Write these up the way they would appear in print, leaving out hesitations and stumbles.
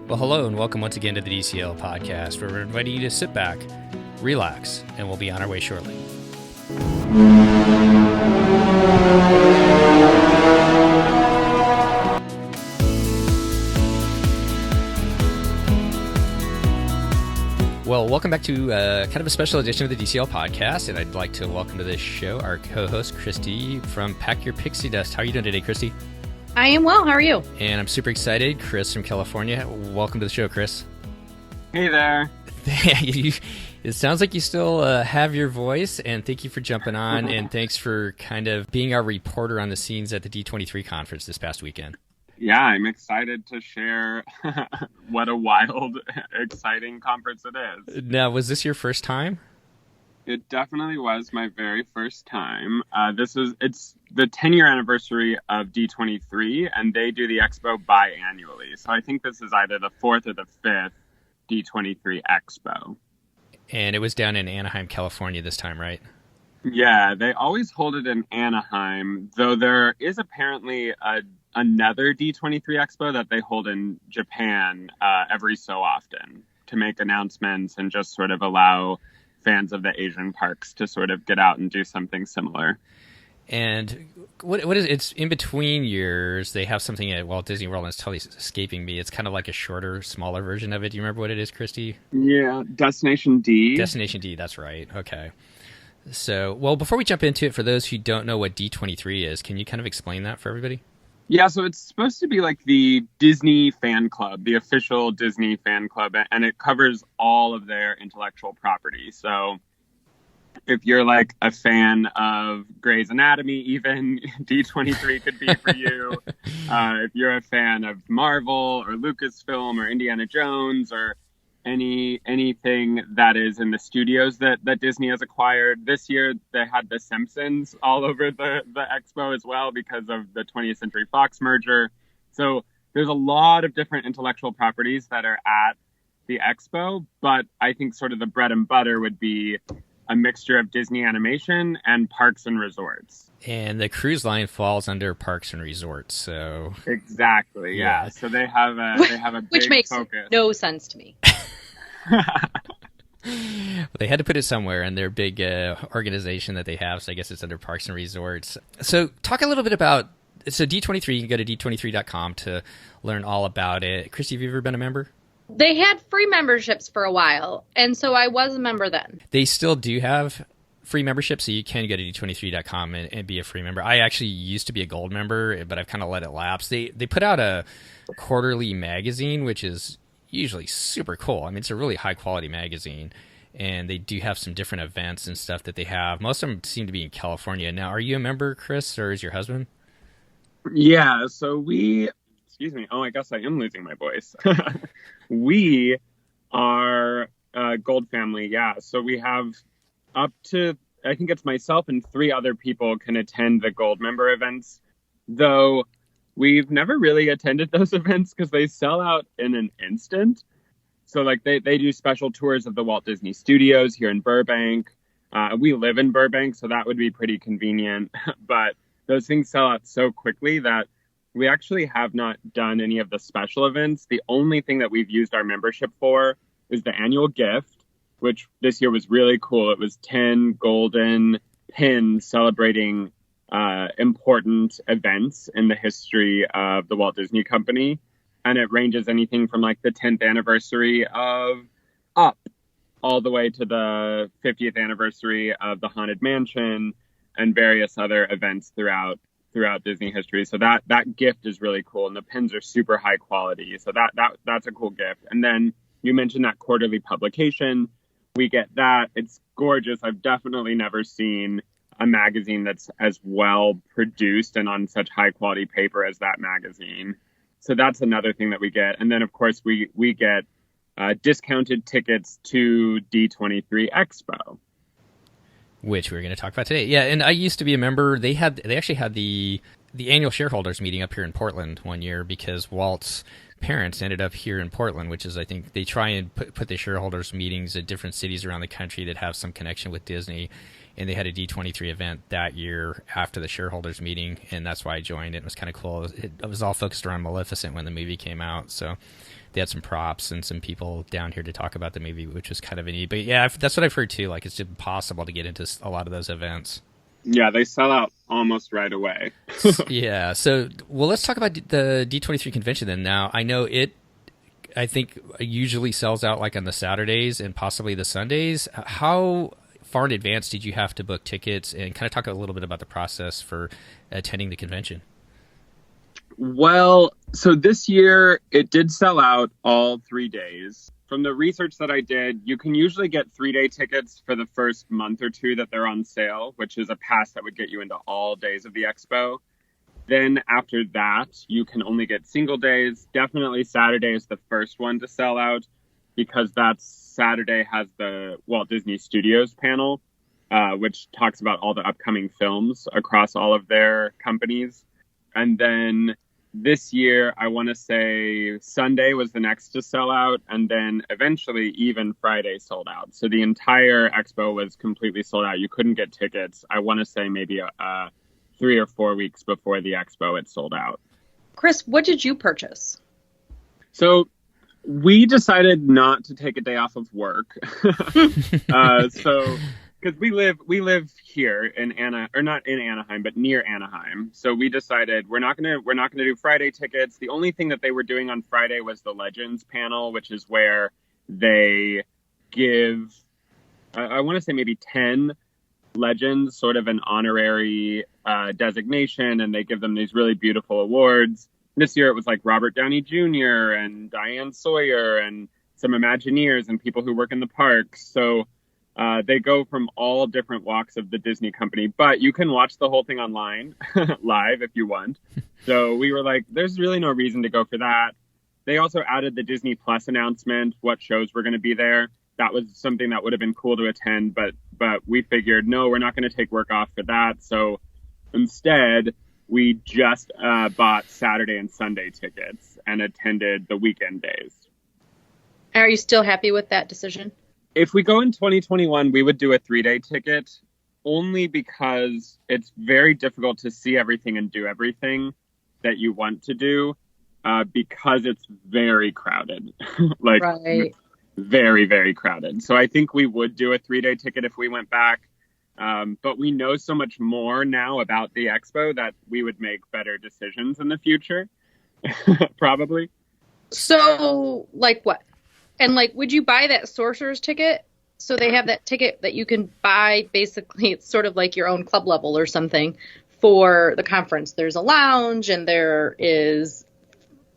Well, hello and welcome once again to the DCL podcast, where we're inviting you to sit back, relax, and we'll be on our way shortly. Well, welcome back to kind of a special edition of the DCL podcast, and I'd like to welcome to this show our co-host, Christy from Pack Your Pixie Dust. How are you doing today, Christy? I am well. How are you? And I'm super excited. Chris from California. Welcome to the show, Chris. Hey there. It sounds like you still have your voice, and thank you for jumping on, and thanks for kind of being our reporter on the scenes at the D23 conference this past weekend. Yeah, I'm excited to share what a wild, exciting conference it is. Now, was this your first time? It definitely was my very first time. It's the 10-year anniversary of D23, and they do the expo biannually. So I think this is either the 4th or the 5th D23 expo. And it was down in Anaheim, California this time, right? Yeah, they always hold it in Anaheim, though there is apparently another D23 expo that they hold in Japan every so often to make announcements and just sort of allow fans of the Asian parks to sort of get out and do something similar. And what is it's in between years? They have something at Walt Disney World, and it's totally escaping me. It's kind of like a shorter, smaller version of it. Do you remember what it is, Christy? Yeah, Destination D. Destination D, that's right. Okay. So, well, before we jump into it, for those who don't know what D23 is, can you kind of explain that for everybody? Yeah, so it's supposed to be like the Disney fan club, the official Disney fan club, and it covers all of their intellectual property. So if you're like a fan of Grey's Anatomy, even D23 could be for you. If you're a fan of Marvel or Lucasfilm or Indiana Jones or anything that is in the studios that Disney has acquired. This year, they had The Simpsons all over the expo as well because of the 20th Century Fox merger. So there's a lot of different intellectual properties that are at the expo, but I think sort of the bread and butter would be a mixture of Disney animation and parks and resorts. And the cruise line falls under parks and resorts, so exactly, yeah. So they have a big which makes focus. No sense to me. They had to put it somewhere in their big organization that they have, so I guess it's under Parks and Resorts. So talk a little bit about, so D23, you can go to d23.com to learn all about it. Christy, have you ever been a member? They had free memberships for a while, and so I was a member then. They still do have free membership, so you can go to d23.com and be a free member. I actually used to be a gold member, but I've kind of let it lapse. They put out a quarterly magazine, which is usually super cool. I mean, it's a really high quality magazine, and they do have some different events and stuff that they have. Most of them seem to be in California. Now, are you a member, Chris, or is your husband? Yeah, so excuse me. Oh, I guess I am losing my voice. We are a Gold family, yeah. So we have up to, I think it's myself and 3 other people can attend the Gold member events, though we've never really attended those events because they sell out in an instant. So like they do special tours of the Walt Disney Studios here in Burbank. We live in Burbank, so that would be pretty convenient. But those things sell out so quickly that we actually have not done any of the special events. The only thing that we've used our membership for is the annual gift, which this year was really cool. It was 10 golden pins celebrating important events in the history of the Walt Disney Company. And it ranges anything from like the 10th anniversary of Up all the way to the 50th anniversary of the Haunted Mansion and various other events throughout Disney history. So that gift is really cool. And the pins are super high quality. So that's a cool gift. And then you mentioned that quarterly publication. We get that. It's gorgeous. I've definitely never seen a magazine that's as well produced and on such high quality paper as that magazine. So that's another thing that we get. And then, of course, we get discounted tickets to D23 Expo, which we're going to talk about today. Yeah, and I used to be a member. They actually had the annual shareholders meeting up here in Portland one year because Walt's parents ended up here in Portland, which is, I think, they try and put the shareholders meetings at different cities around the country that have some connection with Disney. and they had a D23 event that year after the shareholders meeting, and that's why I joined. It was kind of cool. It was all focused around Maleficent when the movie came out, so they had some props and some people down here to talk about the movie, which was kind of neat. But yeah, that's what I've heard too. Like, it's impossible to get into a lot of those events. Yeah, they sell out almost right away. Yeah. So, well, let's talk about the D23 convention then. Now, I know I think usually sells out like on the Saturdays and possibly the Sundays. How far in advance did you have to book tickets, and kind of talk a little bit about the process for attending the convention? Well, so this year it did sell out all 3 days. From the research that I did, you can usually get 3-day tickets for the first month or two that they're on sale, which is a pass that would get you into all days of the expo. Then after that, you can only get single days. Definitely Saturday is the first one to sell out, because Saturday has the Walt Disney Studios panel, which talks about all the upcoming films across all of their companies. And then this year, I want to say Sunday was the next to sell out, and then eventually even Friday sold out. So the entire expo was completely sold out. You couldn't get tickets. I want to say maybe 3 or 4 weeks before the expo, it sold out. Chris, what did you purchase? So we decided not to take a day off of work. Because we live here in not in Anaheim, but near Anaheim. So we decided we're not gonna do Friday tickets. The only thing that they were doing on Friday was the Legends panel, which is where they give, I want to say maybe 10 legends, sort of an honorary designation, and they give them these really beautiful awards. This year it was like Robert Downey Jr. and Diane Sawyer and some Imagineers and people who work in the parks. So they go from all different walks of the Disney company, but you can watch the whole thing online live if you want. So we were like, there's really no reason to go for that. They also added the Disney Plus announcement, what shows were going to be there. That was something that would have been cool to attend, but we figured, no, we're not going to take work off for that. So instead, we just bought Saturday and Sunday tickets and attended the weekend days. Are you still happy with that decision? If we go in 2021, we would do a 3-day ticket, only because it's very difficult to see everything and do everything that you want to do, because it's very crowded. Like, right. Very, very crowded. So I think we would do a 3-day ticket if we went back. But we know so much more now about the expo that we would make better decisions in the future, probably. So, like what? And, like, would you buy that sorcerer's ticket? So they have that ticket that you can buy. Basically, it's sort of like your own club level or something for the conference. There's a lounge, and there is,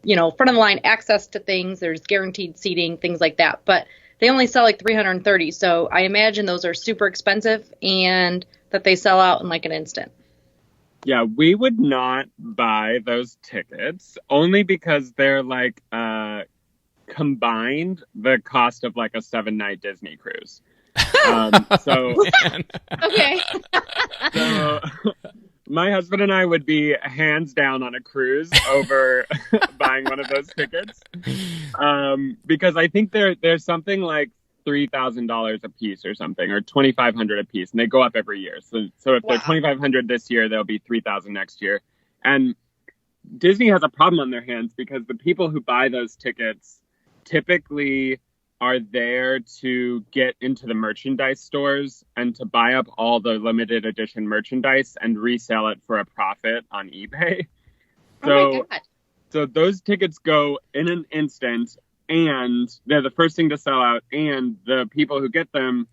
front of the line access to things. There's guaranteed seating, things like that. But they only sell like 330. So I imagine those are super expensive and that they sell out in like an instant. Yeah, we would not buy those tickets only because they're like combined the cost of like a 7-night Disney cruise. Okay. So my husband and I would be hands down on a cruise over buying one of those tickets, because I think there's something like $3,000 a piece or something, or $2,500 a piece, and they go up every year. So if they're $2,500 this year, they'll be $3,000 next year. And Disney has a problem on their hands because the people who buy those tickets typically are there to get into the merchandise stores and to buy up all the limited edition merchandise and resell it for a profit on eBay. Oh my God. So those tickets go in an instant, and they're the first thing to sell out. And the people who get them,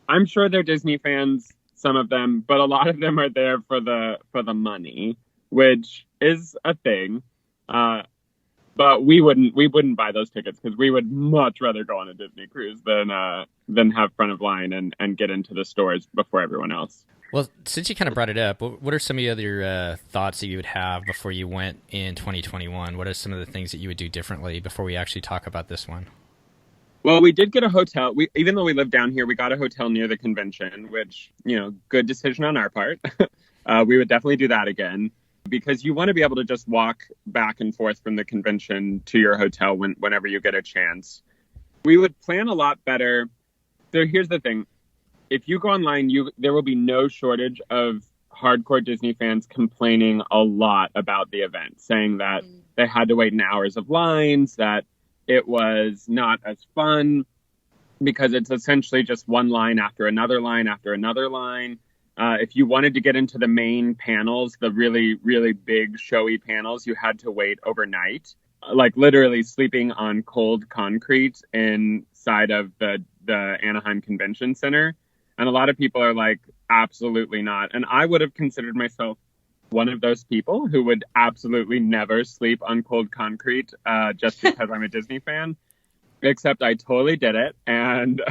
I'm sure they're Disney fans, some of them, but a lot of them are there for the money, which is a thing. But we wouldn't buy those tickets because we would much rather go on a Disney cruise than have front of line and get into the stores before everyone else. Well, since you kind of brought it up, what are some of the other thoughts that you would have before you went in 2021? What are some of the things that you would do differently before we actually talk about this one? Well, we did get a hotel. Even though we live down here, we got a hotel near the convention, which, good decision on our part. We would definitely do that again, because you want to be able to just walk back and forth from the convention to your hotel whenever you get a chance. We would plan a lot better. So here's the thing. if you go online, there will be no shortage of hardcore Disney fans complaining a lot about the event, saying that they had to wait in hours of lines, that it was not as fun because it's essentially just one line after another line after another line. If you wanted to get into the main panels, the really, really big showy panels, you had to wait overnight, like literally sleeping on cold concrete inside of the Anaheim Convention Center. And a lot of people are like, absolutely not. And I would have considered myself one of those people who would absolutely never sleep on cold concrete just because I'm a Disney fan. Except I totally did it. And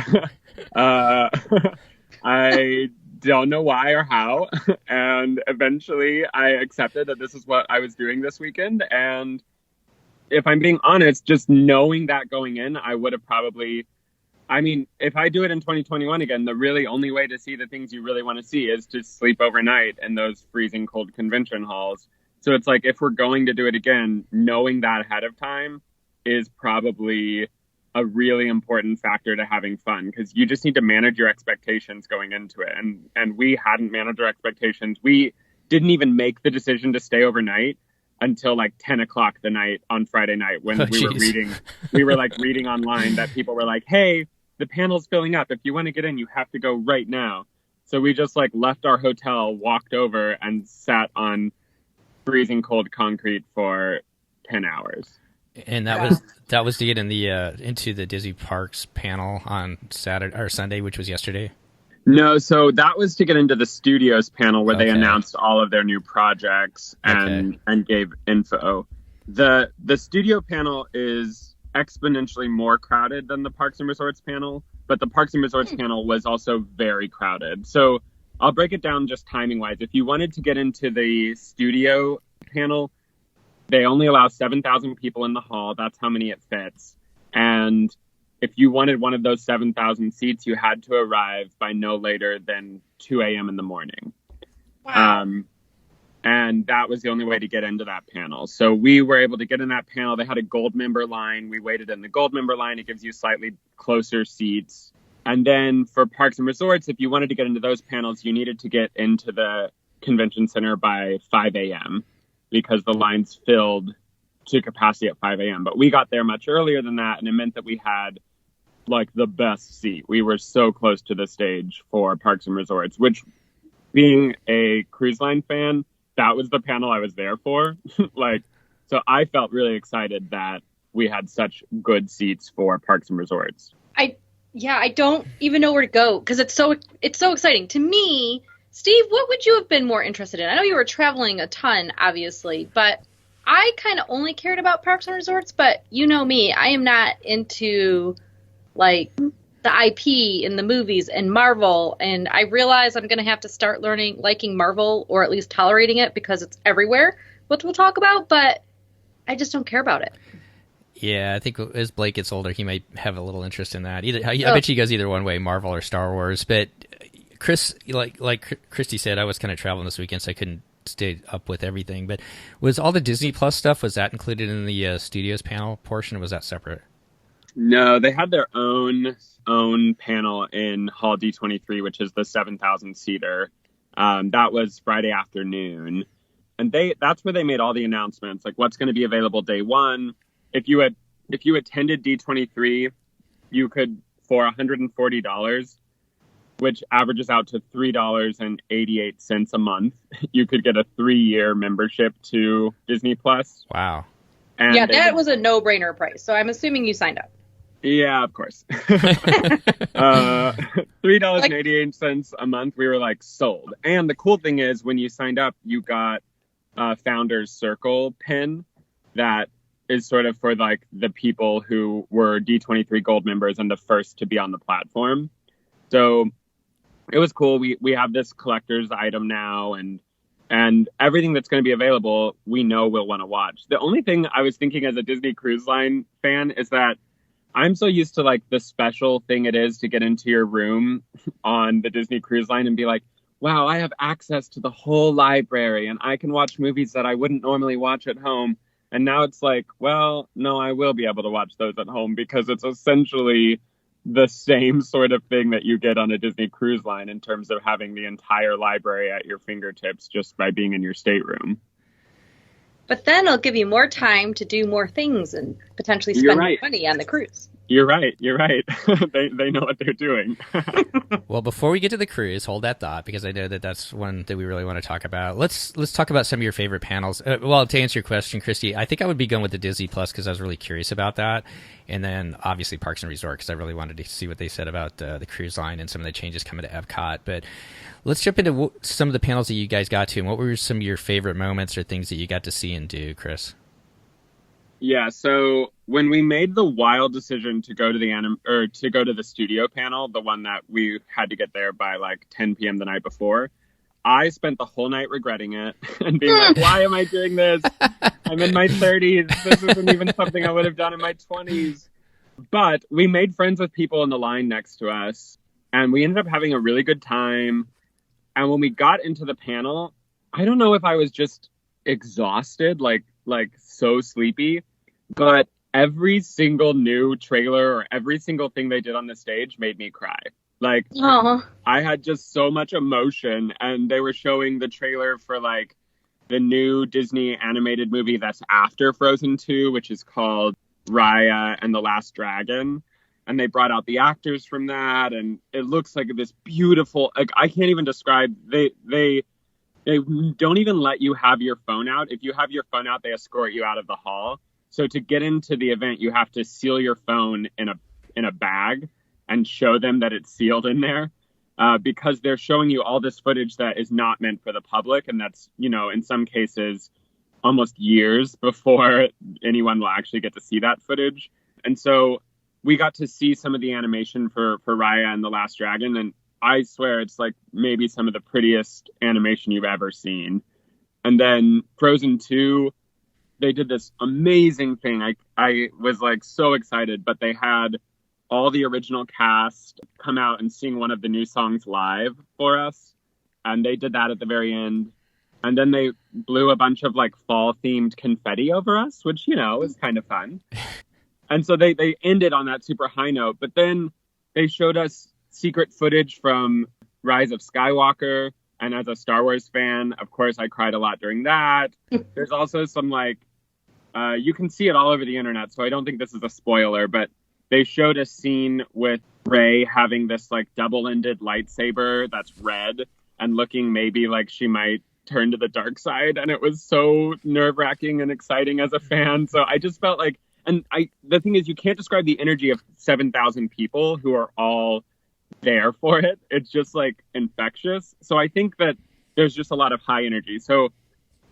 I don't know why or how. And eventually I accepted that this is what I was doing this weekend. And if I'm being honest, just knowing that going in, I would have probably... I mean, if I do it in 2021 again, the really only way to see the things you really want to see is to sleep overnight in those freezing cold convention halls. So it's like, if we're going to do it again, knowing that ahead of time is probably a really important factor to having fun, because you just need to manage your expectations going into it. And we hadn't managed our expectations. We didn't even make the decision to stay overnight until like 10 o'clock the night on Friday night when we were like reading online that people were like, hey, the panel's filling up. If you want to get in, you have to go right now. So we just like left our hotel, walked over and sat on freezing cold concrete for 10 hours. And that was to get in the into the Disney Parks panel on Saturday or Sunday, which was yesterday. No, so that was to get into the studios panel where they announced all of their new projects and gave info. The studio panel is exponentially more crowded than the Parks and Resorts panel, but the Parks and Resorts panel was also very crowded. So I'll break it down just timing wise. If you wanted to get into the studio panel, they only allow 7,000 people in the hall. That's how many it fits. And if you wanted one of those 7,000 seats, you had to arrive by no later than 2 a.m. in the morning. Wow. And that was the only way to get into that panel. So we were able to get in that panel. They had a gold member line. We waited in the gold member line. It gives you slightly closer seats. And then for Parks and Resorts, if you wanted to get into those panels, you needed to get into the convention center by 5 a.m. because the lines filled to capacity at 5 a.m. But we got there much earlier than that, and it meant that we had like the best seat. We were so close to the stage for Parks and Resorts, which, being a cruise line fan, that was the panel I was there for. So I felt really excited that we had such good seats for Parks and Resorts. I don't even know where to go because it's so exciting to me. Steve, what would you have been more interested in? I know you were traveling a ton, obviously, but I kind of only cared about Parks and Resorts. But you know me, I am not into like the IP in the movies and Marvel, and I realize I'm going to have to start liking Marvel, or at least tolerating it because it's everywhere, which we'll talk about, but I just don't care about it. Yeah, I think as Blake gets older, he might have a little interest in that. I bet he goes either one way, Marvel or Star Wars. But Chris, like Christy said, I was kind of traveling this weekend, so I couldn't stay up with everything. But was all the Disney Plus stuff, was that included in the studios panel portion, or was that separate? No, they had their own panel in Hall D23, which is the 7,000 seater. That was Friday afternoon, and that's where they made all the announcements, like what's going to be available day one. If you attended D23, you could, for $140, which averages out to $3.88 a month, you could get a 3-year membership to Disney Plus. Wow. And yeah, that was a no-brainer price. So I'm assuming you signed up. Yeah, of course. $3.88 a month. We were like sold. And the cool thing is, when you signed up, you got a Founders Circle pin that is sort of for like the people who were D23 Gold members and the first to be on the platform. So it was cool. We have this collector's item now, and everything that's going to be available, we know we'll want to watch. The only thing I was thinking as a Disney Cruise Line fan is that I'm so used to like the special thing it is to get into your room on the Disney Cruise Line and be like, wow, I have access to the whole library and I can watch movies that I wouldn't normally watch at home. And now it's like, well, no, I will be able to watch those at home because it's essentially the same sort of thing that you get on a Disney cruise line in terms of having the entire library at your fingertips just by being in your stateroom. But then it'll give you more time to do more things and potentially spend more money on the cruise. You're right. They know what they're doing. Well, before we get to the cruise, hold that thought, because I know that that's one that we really want to talk about. Let's talk about some of your favorite panels. Well, to answer your question, Christy, I think I would be going with the Disney Plus because I was really curious about that. And then obviously Parks and Resort because I really wanted to see what they said about the cruise line and some of the changes coming to Epcot. But let's jump into some of the panels that you guys got to, and what were some of your favorite moments or things that you got to see and do, Chris? Yeah, so when we made the wild decision to go to the studio panel, the one that we had to get there by like 10 p.m. the night before, I spent the whole night regretting it and being like, why am I doing this? I'm in my 30s. This isn't even something I would have done in my 20s. But we made friends with people in the line next to us, and we ended up having a really good time. And when we got into the panel, I don't know if I was just exhausted, like so sleepy, but every single new trailer or every single thing they did on the stage made me cry. Like, Aww. I had just so much emotion, and they were showing the trailer for like the new Disney animated movie that's after Frozen 2, which is called Raya and the Last Dragon. And they brought out the actors from that, and it looks like this beautiful, like, I can't even describe, they don't even let you have your phone out. If you have your phone out, they escort you out of the hall. So to get into the event, you have to seal your phone in a bag and show them that it's sealed in there, because they're showing you all this footage that is not meant for the public. And that's, in some cases, almost years before anyone will actually get to see that footage. And so we got to see some of the animation for Raya and the Last Dragon. And I swear it's like maybe some of the prettiest animation you've ever seen. And then Frozen 2, they did this amazing thing. I was like so excited, but they had all the original cast come out and sing one of the new songs live for us. And they did that at the very end. And then they blew a bunch of like fall themed confetti over us, which, is kind of fun. And so they ended on that super high note. But then they showed us secret footage from Rise of Skywalker. And as a Star Wars fan, of course, I cried a lot during that. There's also some you can see it all over the internet, so I don't think this is a spoiler, but they showed a scene with Rey having this like double-ended lightsaber that's red and looking maybe like she might turn to the dark side. And it was so nerve-wracking and exciting as a fan. So I just felt like, the thing is, you can't describe the energy of 7,000 people who are all there for it. It's just like infectious. So I think that there's just a lot of high energy. So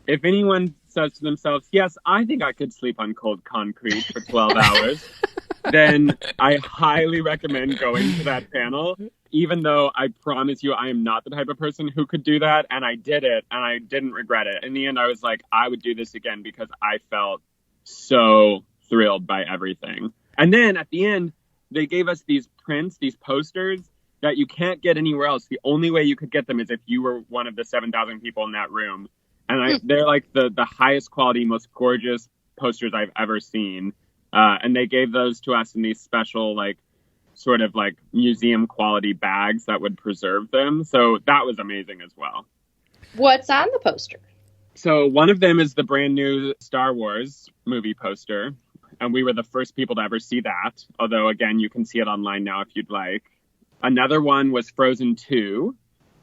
if anyone says to themselves, yes, I think I could sleep on cold concrete for 12 hours, then I highly recommend going to that panel, even though I promise you I am not the type of person who could do that. And I did it, and I didn't regret it. In the end, I was like, I would do this again because I felt so thrilled by everything. And then at the end, they gave us these prints, these posters that you can't get anywhere else. The only way you could get them is if you were one of the 7,000 people in that room. And they're like the highest quality, most gorgeous posters I've ever seen. And they gave those to us in these special, like, sort of like museum quality bags that would preserve them. So that was amazing as well. What's on the poster? So one of them is the brand new Star Wars movie poster. And we were the first people to ever see that. Although, again, you can see it online now if you'd like. Another one was Frozen 2.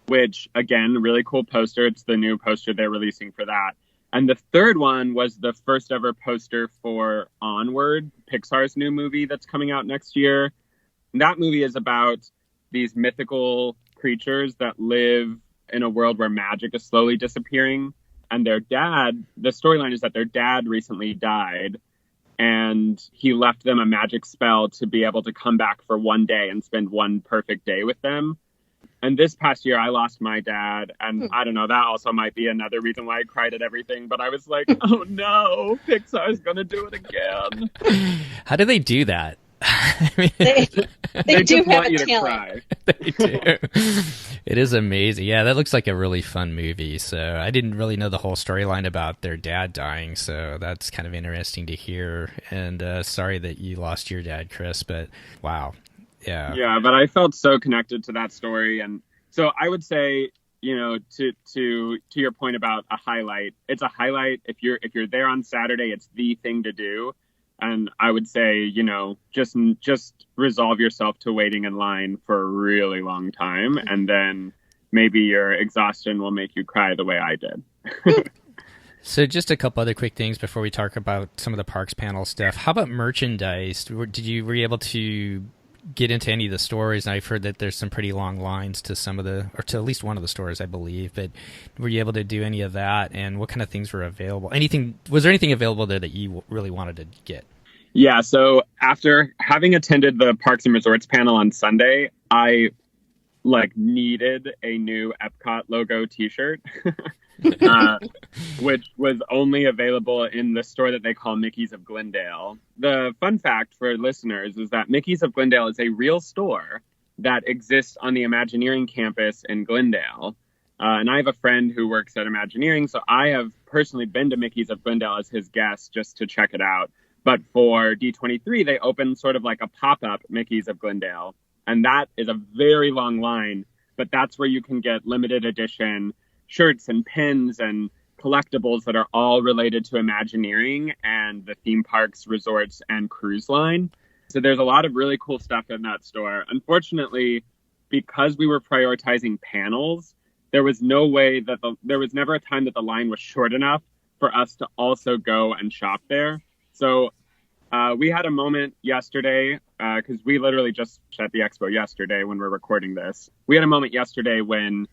Which, again, really cool poster. It's the new poster they're releasing for that. And the third one was the first ever poster for Onward, Pixar's new movie that's coming out next year. And that movie is about these mythical creatures that live in a world where magic is slowly disappearing. And the storyline is that their dad recently died. And he left them a magic spell to be able to come back for one day and spend one perfect day with them. And this past year, I lost my dad. And I don't know, that also might be another reason why I cried at everything. But I was like, oh no, Pixar's going to do it again. How do they do that? I mean, they do just have want a you to talent. cry. They do. It is amazing. Yeah, that looks like a really fun movie. So I didn't really know the whole storyline about their dad dying. So that's kind of interesting to hear. And sorry that you lost your dad, Chris. But wow. Yeah. Yeah, but I felt so connected to that story, and so I would say, to your point about a highlight, it's a highlight. If you're there on Saturday, it's the thing to do. And I would say, just resolve yourself to waiting in line for a really long time, and then maybe your exhaustion will make you cry the way I did. So just a couple other quick things before we talk about some of the parks panel stuff. How about merchandise? Were you able to get into any of the stores? And I've heard that there's some pretty long lines to or to at least one of the stores, I believe. But were you able to do any of that? And what kind of things were available? Was there anything available there that you really wanted to get? Yeah. So after having attended the Parks and Resorts panel on Sunday, I needed a new Epcot logo T-shirt, which was only available in the store that they call Mickey's of Glendale. The fun fact for listeners is that Mickey's of Glendale is a real store that exists on the Imagineering campus in Glendale. And I have a friend who works at Imagineering, so I have personally been to Mickey's of Glendale as his guest just to check it out. But for D23, they opened sort of like a pop-up Mickey's of Glendale. And that is a very long line, but that's where you can get limited edition shirts and pins and collectibles that are all related to Imagineering and the theme parks, resorts, and cruise line. So there's a lot of really cool stuff in that store. Unfortunately, because we were prioritizing panels, there was there was never a time that the line was short enough for us to also go and shop there. So we had a moment yesterday, because we literally just at the expo yesterday when we're recording this. We had a moment yesterday when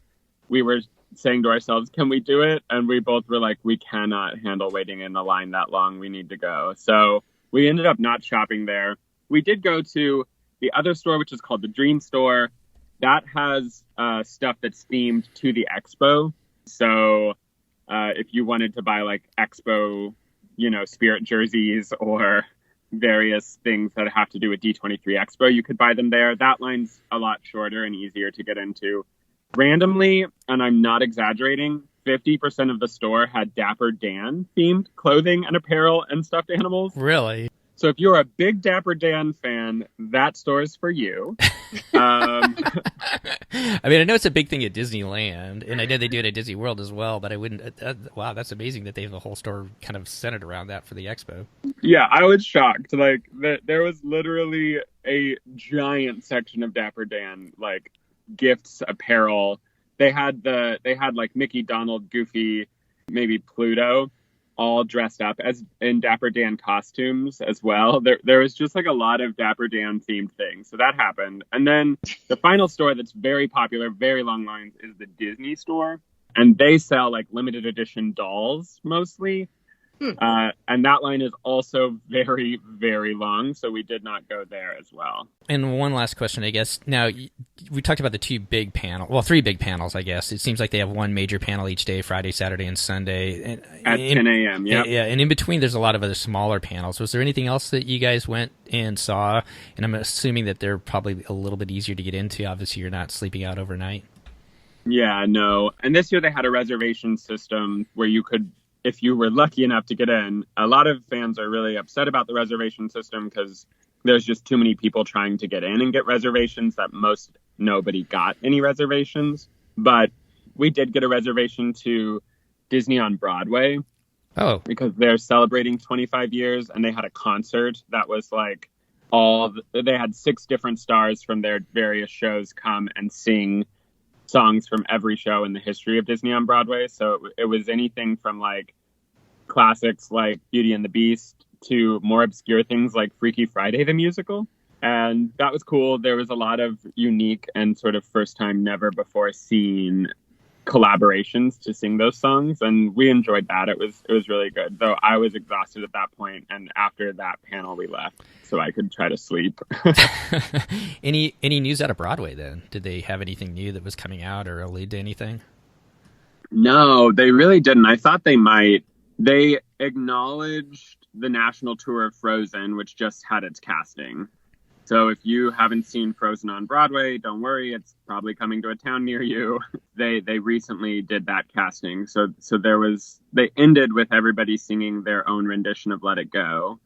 we were saying to ourselves, can we do it? And we both were like, we cannot handle waiting in the line that long. We need to go. So we ended up not shopping there. We did go to the other store, which is called the Dream Store. That has stuff that's themed to the expo. So if you wanted to buy expo, Spirit jerseys or various things that have to do with D23 Expo, you could buy them there. That line's a lot shorter and easier to get into. Randomly, and I'm not exaggerating, 50% of the store had Dapper Dan themed clothing and apparel and stuffed animals. Really? So if you're a big Dapper Dan fan, that store is for you. I mean, I know it's a big thing at Disneyland, and I know they do it at Disney World as well, but I wouldn't... wow, that's amazing that they have a whole store kind of centered around that for the expo. Yeah, I was shocked. There was literally a giant section of Dapper Dan, gifts, apparel. They had Mickey, Donald, Goofy, maybe Pluto, all dressed up as in Dapper Dan costumes as well. There was just a lot of Dapper Dan themed things. So that happened. And then the final store that's very popular, very long lines, is the Disney store. And they sell limited edition dolls mostly. And that line is also very, very long. So we did not go there as well. And one last question, I guess. Now, we talked about the three big panels, I guess. It seems like they have one major panel each day, Friday, Saturday, and Sunday. At 10 a.m., yeah. Yeah, and in between, there's a lot of other smaller panels. Was there anything else that you guys went and saw? And I'm assuming that they're probably a little bit easier to get into. Obviously, you're not sleeping out overnight. Yeah, no. And this year they had a reservation system where you could, if you were lucky enough to get in. A lot of fans are really upset about the reservation system because there's just too many people trying to get in and get reservations that nobody got any reservations. But we did get a reservation to Disney on Broadway. Oh. Because they're celebrating 25 years and they had a concert that was they had 6 different stars from their various shows come and sing songs from every show in the history of Disney on Broadway. So it was anything from classics like Beauty and the Beast to more obscure things like Freaky Friday the musical. And that was cool. There was a lot of unique and sort of first time, never before seen collaborations to sing those songs, and we enjoyed that. It was really good, though I was exhausted at that point, and after that panel we left so I could try to sleep. Any news out of Broadway then? Did they have anything new that was coming out or allude to anything? No, they really didn't. I thought they might. They acknowledged the national tour of Frozen, which just had its they So if you haven't seen Frozen on Broadway, don't worry, it's probably coming to a town near you. They recently did that casting. So they ended with everybody singing their own rendition of Let It Go.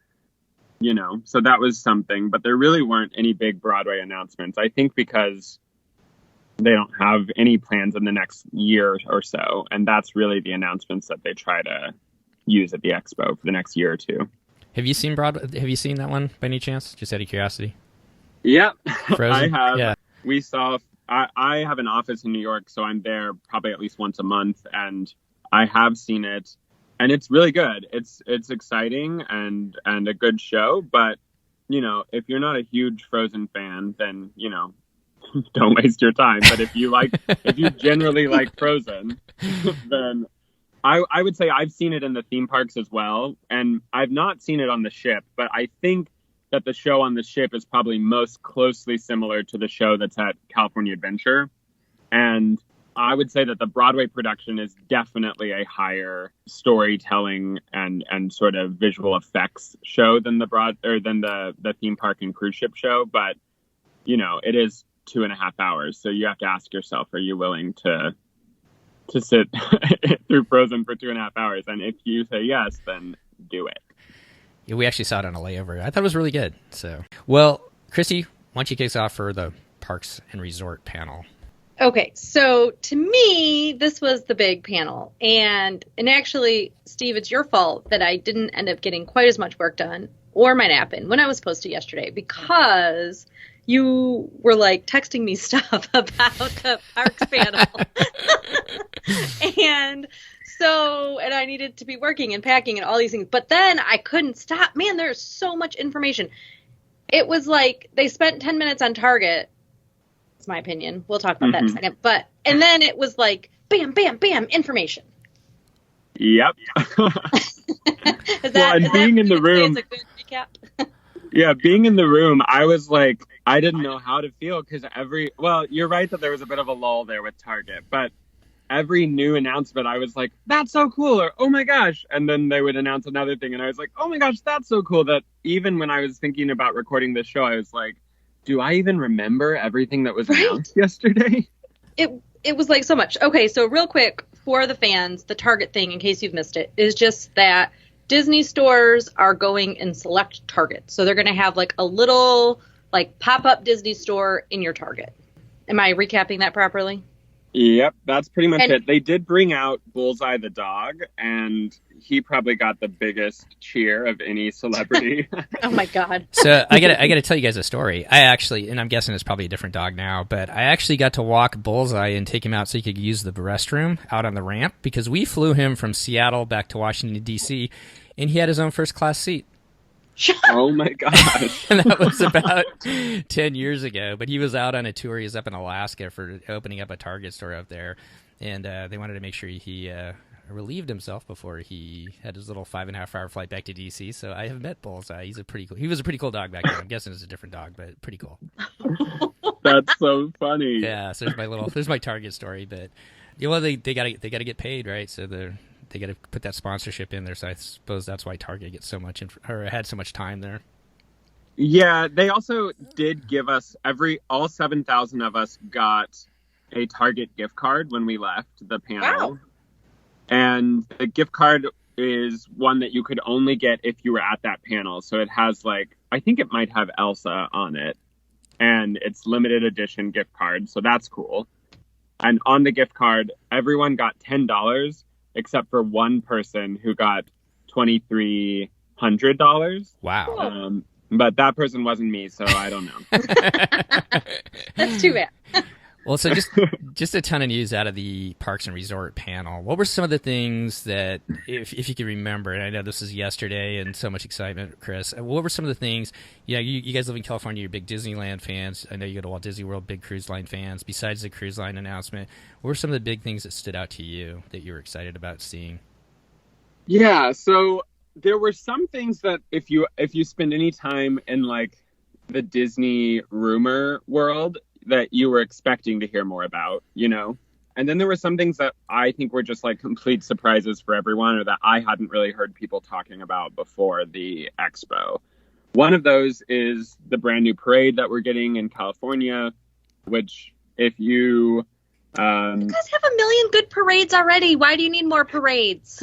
So that was something, but there really weren't any big Broadway announcements. I think because they don't have any plans in the next year or so, and that's really the announcements that they try to use at the expo for the next year or two. Have you seen Broadway? Have you seen that one by any chance? Just out of curiosity. Yeah, Frozen? I have. Yeah. We saw. I have an office in New York, so I'm there probably at least once a month, and I have seen it. And it's really good. It's exciting and a good show. But, if you're not a huge Frozen fan, then, don't waste your time. But if you generally like Frozen, then I would say I've seen it in the theme parks as well. And I've not seen it on the ship, but I think that the show on the ship is probably most closely similar to the show that's at California Adventure. And I would say that the Broadway production is definitely a higher storytelling and sort of visual effects show than the theme park and cruise ship show. But, it is 2.5 hours. So you have to ask yourself, are you willing to sit through Frozen for 2.5 hours? And if you say yes, then do it. Yeah, we actually saw it on a layover. I thought it was really good. So, well, Christy, why don't you kick us off for the Parks and Resort panel? Okay, so to me, this was the big panel. And actually, Steve, it's your fault that I didn't end up getting quite as much work done or my nap in when I was supposed to yesterday, because you were like texting me stuff about the Parks panel. And I needed to be working and packing and all these things. But then I couldn't stop. Man, there's so much information. It was like they spent 10 minutes on Target. It's my opinion. We'll talk about that in a second. And then it was like, bam, bam, bam, information. Yep. Being in the room. Is a good recap? Yeah, being in the room, I was like, I didn't know how to feel because you're right that there was a bit of a lull there with Target, but every new announcement, I was like, that's so cool, or oh my gosh. And then they would announce another thing, and I was like, oh my gosh, that's so cool, that even when I was thinking about recording this show, I was like, do I even remember everything that was announced yesterday? It was like so much. Okay, so real quick, for the fans, the Target thing, in case you've missed it, is just that Disney stores are going in select Target. So they're going to have like a little like pop-up Disney store in your Target. Am I recapping that properly? Yep, that's pretty much it. They did bring out Bullseye the dog, and he probably got the biggest cheer of any celebrity. Oh my God. So I gotta tell you guys a story. I actually, and I'm guessing it's probably a different dog now, but I actually got to walk Bullseye and take him out so he could use the restroom out on the ramp, because we flew him from Seattle back to Washington, D.C., and he had his own first class seat. Oh my gosh. And that was about 10 years ago. But he was out on a tour. He was up in Alaska for opening up a Target store up there. And they wanted to make sure he relieved himself before he had his little 5.5-hour flight back to D.C. So I have met Bullseye. He was a pretty cool dog back then. I'm guessing it's a different dog, but pretty cool. That's so funny. Yeah, so there's my Target story. But they gotta get paid, right? So they got to put that sponsorship in there, so I suppose that's why Target gets so much had so much time there. Yeah, they also did give us all 7,000 of us got a Target gift card when we left the panel. Wow. And the gift card is one that you could only get if you were at that panel. So it has I think it might have Elsa on it, and it's limited edition gift card. So that's cool. And on the gift card, everyone got $10. Except for one person who got $2,300. Wow. But that person wasn't me, so I don't know. That's too bad. Well, so just a ton of news out of the Parks and Resort panel. What were some of the things that, if you could remember, and I know this is yesterday and so much excitement, Chris, what were some of the things, you guys live in California, you're big Disneyland fans. I know you go to Walt Disney World, big cruise line fans. Besides the cruise line announcement, what were some of the big things that stood out to you that you were excited about seeing? Yeah, so there were some things that if you spend any time in the Disney rumor world, that you were expecting to hear more about, And then there were some things that I think were just complete surprises for everyone, or that I hadn't really heard people talking about before the expo. One of those is the brand new parade that we're getting in California, which if you... You guys have 1 million good parades already. Why do you need more parades?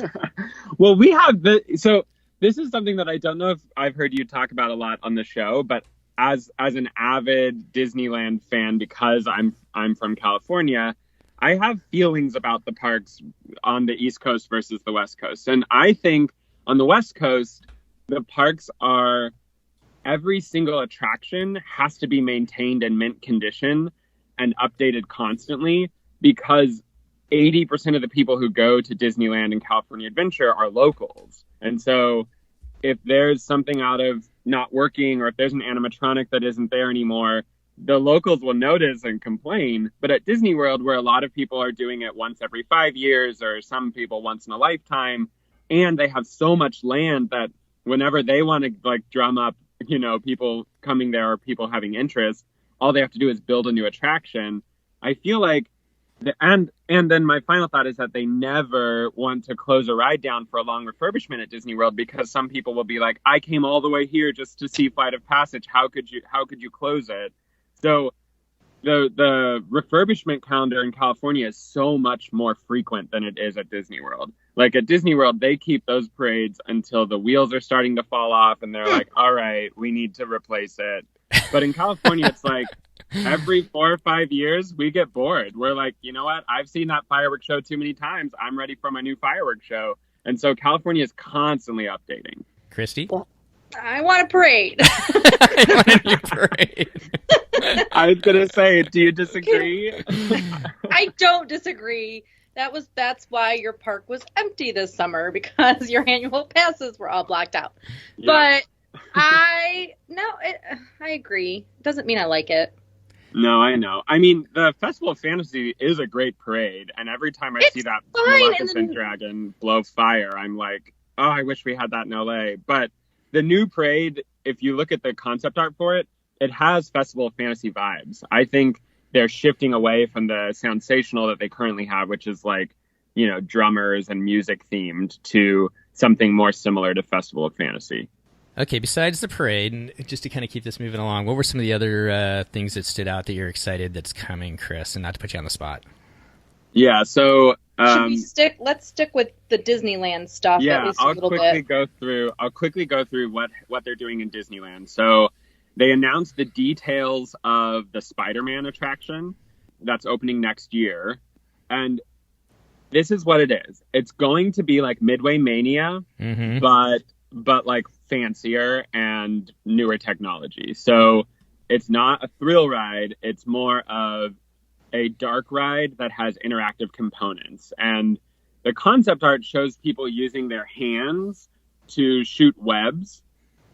Well, we have so this is something that I don't know if I've heard you talk about a lot on the show, but as an avid Disneyland fan, because I'm from California, I have feelings about the parks on the East Coast versus the West Coast. And I think on the West Coast, the parks are, every single attraction has to be maintained in mint condition and updated constantly, because 80% of the people who go to Disneyland and California Adventure are locals. And so if there's something out of not working, or if there's an animatronic that isn't there anymore, the locals will notice and complain. But at Disney World, where a lot of people are doing it once every 5 years, or some people once in a lifetime, and they have so much land that whenever they want to like drum up, people coming there or people having interest, all they have to do is build a new attraction. I feel like and then my final thought is that they never want to close a ride down for a long refurbishment at Disney World, because some people will be like, I came all the way here just to see Flight of Passage. How could you close it? So the refurbishment calendar in California is so much more frequent than it is at Disney World. Like at Disney World, they keep those parades until the wheels are starting to fall off and they're like, all right, we need to replace it. But in California, it's like every 4 or 5 years, we get bored. We're like, you know what? I've seen that fireworks show too many times. I'm ready for my new fireworks show. And so California is constantly updating. Christy? I want a parade. I want a new parade. I was going to say, do you disagree? I don't disagree. That's why your park was empty this summer, because your annual passes were all blocked out. Yeah. But I agree. Doesn't mean I like it. No, I know. I mean, the Festival of Fantasy is a great parade, and every time I see that Maleficent dragon blow fire, I'm like, oh, I wish we had that in LA. But the new parade, if you look at the concept art for it, it has Festival of Fantasy vibes. I think they're shifting away from the Soundsational that they currently have, which is like, drummers and music themed, to something more similar to Festival of Fantasy. Okay, besides the parade, and just to kind of keep this moving along, what were some of the other things that stood out that you're excited that's coming, Chris, and not to put you on the spot? Yeah, so let's stick with the Disneyland stuff. Yeah, at least a little bit. I'll quickly go through what they're doing in Disneyland. So they announced the details of the Spider-Man attraction that's opening next year, and this is what it is. It's going to be like Midway Mania, but like fancier and newer technology. So it's not a thrill ride. It's more of a dark ride that has interactive components. And the concept art shows people using their hands to shoot webs.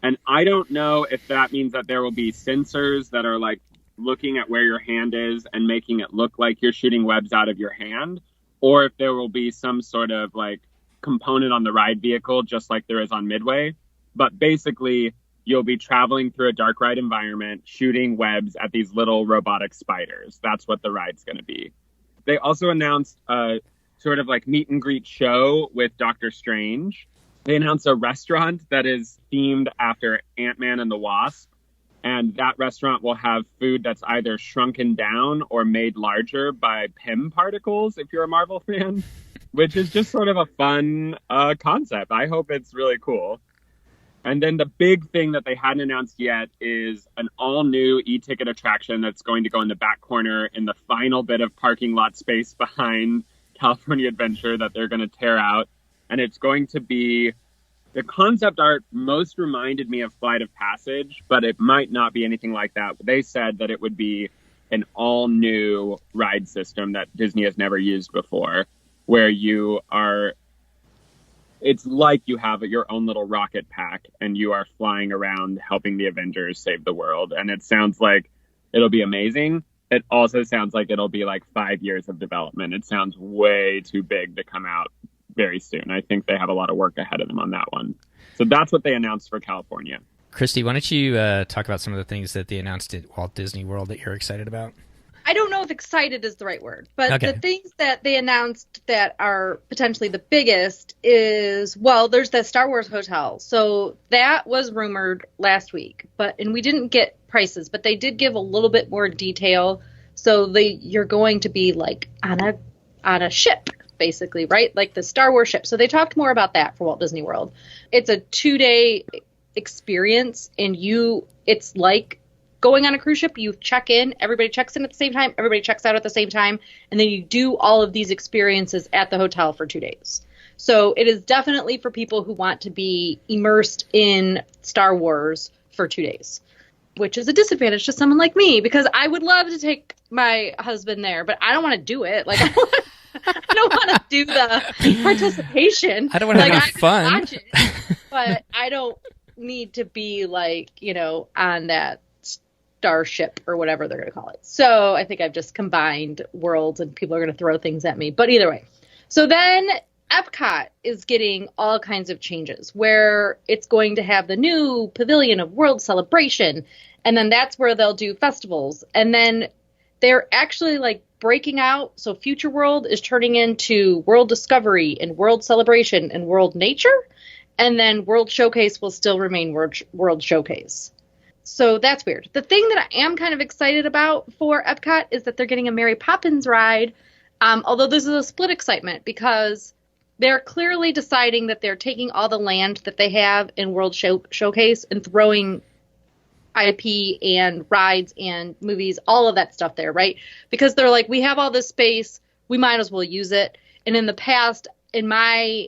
And I don't know if that means that there will be sensors that are like looking at where your hand is and making it look like you're shooting webs out of your hand, or if there will be some sort of like component on the ride vehicle, just like there is on Midway. But basically, you'll be traveling through a dark ride environment, shooting webs at these little robotic spiders. That's what the ride's going to be. They also announced a sort of like meet and greet show with Doctor Strange. They announced a restaurant that is themed after Ant-Man and the Wasp. And that restaurant will have food that's either shrunken down or made larger by Pym particles, if you're a Marvel fan, which is just sort of a fun concept. I hope it's really cool. And then the big thing that they hadn't announced yet is an all-new e-ticket attraction that's going to go in the back corner in the final bit of parking lot space behind California Adventure that they're going to tear out. And it's going to be, the concept art most reminded me of Flight of Passage, but it might not be anything like that. They said that it would be an all-new ride system that Disney has never used before, where it's like you have your own little rocket pack and you are flying around helping the Avengers save the world. And it sounds like it'll be amazing. It also sounds like it'll be like 5 years of development. It sounds way too big to come out very soon. I think they have a lot of work ahead of them on that one. So that's what they announced for California. Christy, why don't you talk about some of the things that they announced at Walt Disney World that you're excited about? I don't know if excited is the right word, but okay. The things that they announced that are potentially the biggest is, well, there's the Star Wars hotel. So that was rumored last week, and we didn't get prices, but they did give a little bit more detail. So you're going to be like on a ship, basically, right? Like the Star Wars ship. So they talked more about that for Walt Disney World. It's a 2-day experience, and it's like going on a cruise ship. You check in, everybody checks in at the same time, everybody checks out at the same time, and then you do all of these experiences at the hotel for 2 days. So it is definitely for people who want to be immersed in Star Wars for 2 days, which is a disadvantage to someone like me, because I would love to take my husband there, but I don't want to do it. Like, I don't want to do the participation. I don't want to have fun. Watch it, but I don't need to be like, on that starship or whatever they're going to call it. So I think I've just combined worlds and people are going to throw things at me. But either way. So then Epcot is getting all kinds of changes where it's going to have the new Pavilion of World Celebration. And then that's where they'll do festivals. And then they're actually like breaking out. So Future World is turning into World Discovery and World Celebration and World Nature. And then World Showcase will still remain World Showcase. So that's weird. The thing that I am kind of excited about for Epcot is that they're getting a Mary Poppins ride. Although this is a split excitement because they're clearly deciding that they're taking all the land that they have in World Showcase and throwing IP and rides and movies, all of that stuff there, right? Because they're like, we have all this space, we might as well use it. And in the past, in my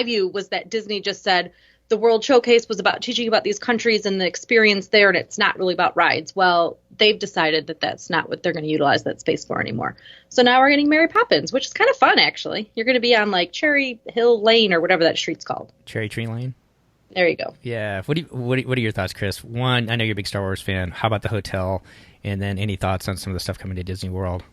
view, was that Disney just said the World Showcase was about teaching about these countries and the experience there, and it's not really about rides. Well, they've decided that that's not what they're going to utilize that space for anymore. So now we're getting Mary Poppins, which is kind of fun, actually. You're going to be on, like, Cherry Hill Lane or whatever that street's called. Cherry Tree Lane? There you go. Yeah. What are your thoughts, Chris? One, I know you're a big Star Wars fan. How about the hotel? And then any thoughts on some of the stuff coming to Disney World?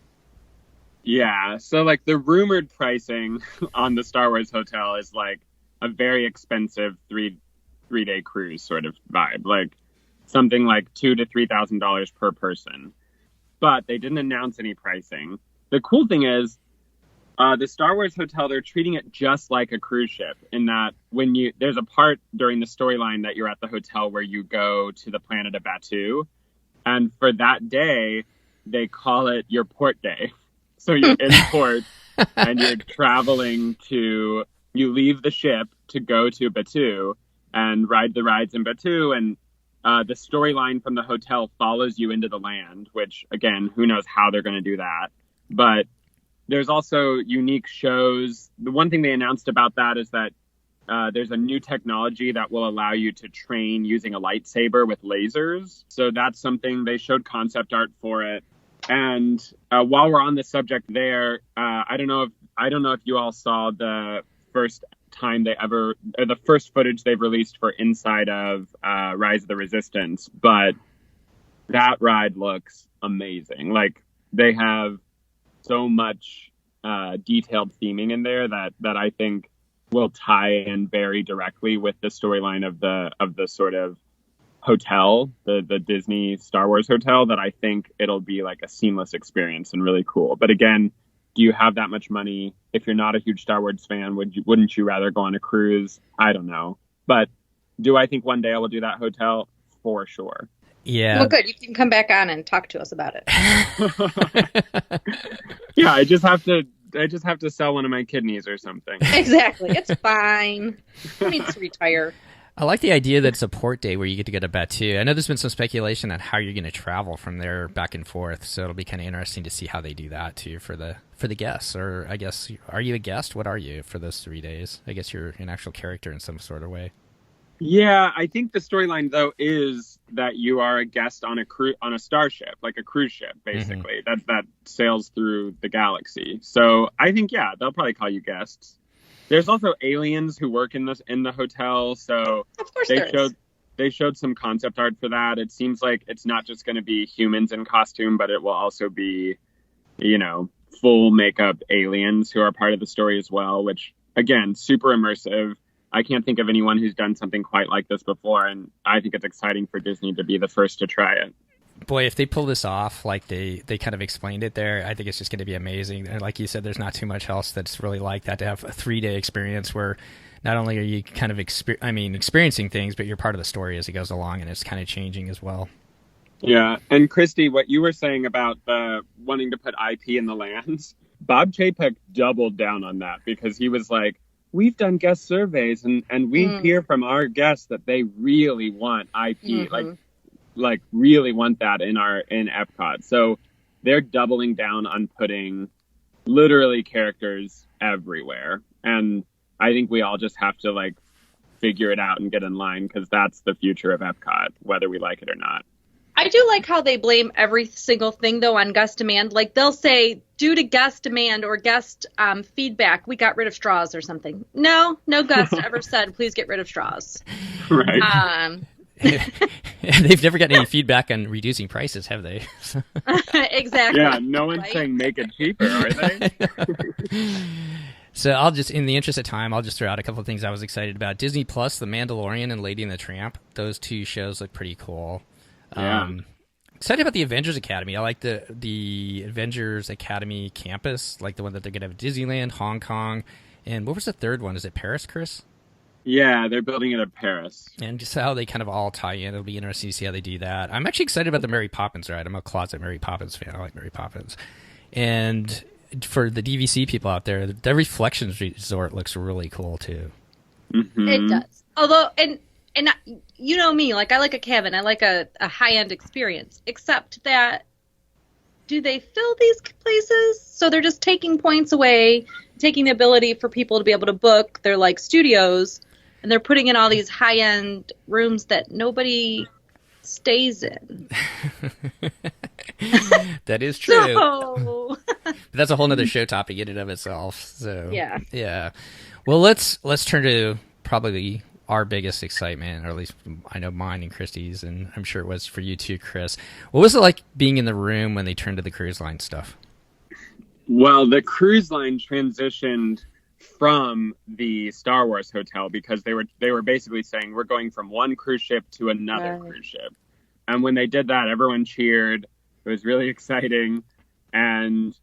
Yeah. So, like, the rumored pricing on the Star Wars hotel is, like, a very expensive three-day cruise sort of vibe, like something like $2,000 to $3,000 per person. But they didn't announce any pricing. The cool thing is, the Star Wars hotel, they're treating it just like a cruise ship in that there's a part during the storyline that you're at the hotel where you go to the planet of Batuu, and for that day they call it your port day. So you're in port and you're traveling you leave the ship to go to Batuu and ride the rides in Batuu, and the storyline from the hotel follows you into the land, which, again, who knows how they're going to do that. But there's also unique shows. The one thing they announced about that is that there's a new technology that will allow you to train using a lightsaber with lasers. So that's something they showed concept art for it. And while we're on the subject there, I don't know if you all saw the first footage they've released for inside of Rise of the Resistance, but that ride looks amazing. Like, they have so much detailed theming in there that I think will tie in very directly with the storyline of the sort of hotel, the Disney Star Wars hotel, that I think it'll be like a seamless experience and really cool. But again, do you have that much money? If you're not a huge Star Wars fan, wouldn't you rather go on a cruise? I don't know. But do I think one day I will do that hotel? For sure. Yeah. Well, good. You can come back on and talk to us about it. Yeah, I just have to sell one of my kidneys or something. Exactly. It's fine. Who needs to retire? I like the idea that it's a port day where you get to go to Batuu. I know there's been some speculation on how you're going to travel from there back and forth, so it'll be kind of interesting to see how they do that too for the guests. Or I guess, are you a guest? What are you for those 3 days? I guess you're an actual character in some sort of way. Yeah, I think the storyline though is that you are a guest on a starship, like a cruise ship, basically that sails through the galaxy. So I think they'll probably call you guests. There's also aliens who work in the hotel, so of course they showed some concept art for that. It seems like it's not just going to be humans in costume, but it will also be, full makeup aliens who are part of the story as well, which, again, super immersive. I can't think of anyone who's done something quite like this before, and I think it's exciting for Disney to be the first to try it. Boy, if they pull this off like they kind of explained it there, I think it's just going to be amazing. And like you said, there's not too much else that's really like that, to have a 3-day experience where not only are you kind of experiencing things, but you're part of the story as it goes along, and it's kind of changing as well. Yeah, and Christy, what you were saying about wanting to put IP in the lands, Bob Chapek doubled down on that because he was like, we've done guest surveys and we hear from our guests that they really want IP, like really want that in Epcot. So they're doubling down on putting literally characters everywhere. And I think we all just have to like figure it out and get in line, because that's the future of Epcot, whether we like it or not. I do like how they blame every single thing, though, on guest demand. Like, they'll say, due to guest demand or guest feedback, we got rid of straws or something. No guest ever said, please get rid of straws. Right. They've never gotten any feedback on reducing prices, have they? Exactly. Yeah, no one's saying make it cheaper, are they? So I'll just, in the interest of time, I'll just throw out a couple of things I was excited about. Disney Plus, The Mandalorian and Lady and the Tramp. Those two shows look pretty cool. Yeah. Excited about the Avengers Academy. I like the Avengers Academy campus, like the one that they're going to have at Disneyland, Hong Kong, and what was the third one? Is it Paris, Chris? Yeah, they're building it at Paris. And just how they kind of all tie in. It'll be interesting to see how they do that. I'm actually excited about the Mary Poppins ride. I'm a closet Mary Poppins fan. I like Mary Poppins. And for the DVC people out there, the Reflections Resort looks really cool, too. Mm-hmm. It does. Although, and you know me, like, I like a cabin. I like a high-end experience. Except that, do they fill these places? So they're just taking points away, taking the ability for people to be able to book their, like, studios, and they're putting in all these high-end rooms that nobody stays in. That is true. So... But that's a whole nother show topic in and of itself. So yeah. Well, let's turn to probably our biggest excitement, or at least I know mine and Christy's, and I'm sure it was for you too, Chris. What was it like being in the room when they turned to the cruise line stuff? Well, the cruise line transitioned from the Star Wars hotel because they were basically saying we're going from one cruise ship to another cruise ship. And when they did that, everyone cheered. It was really exciting. And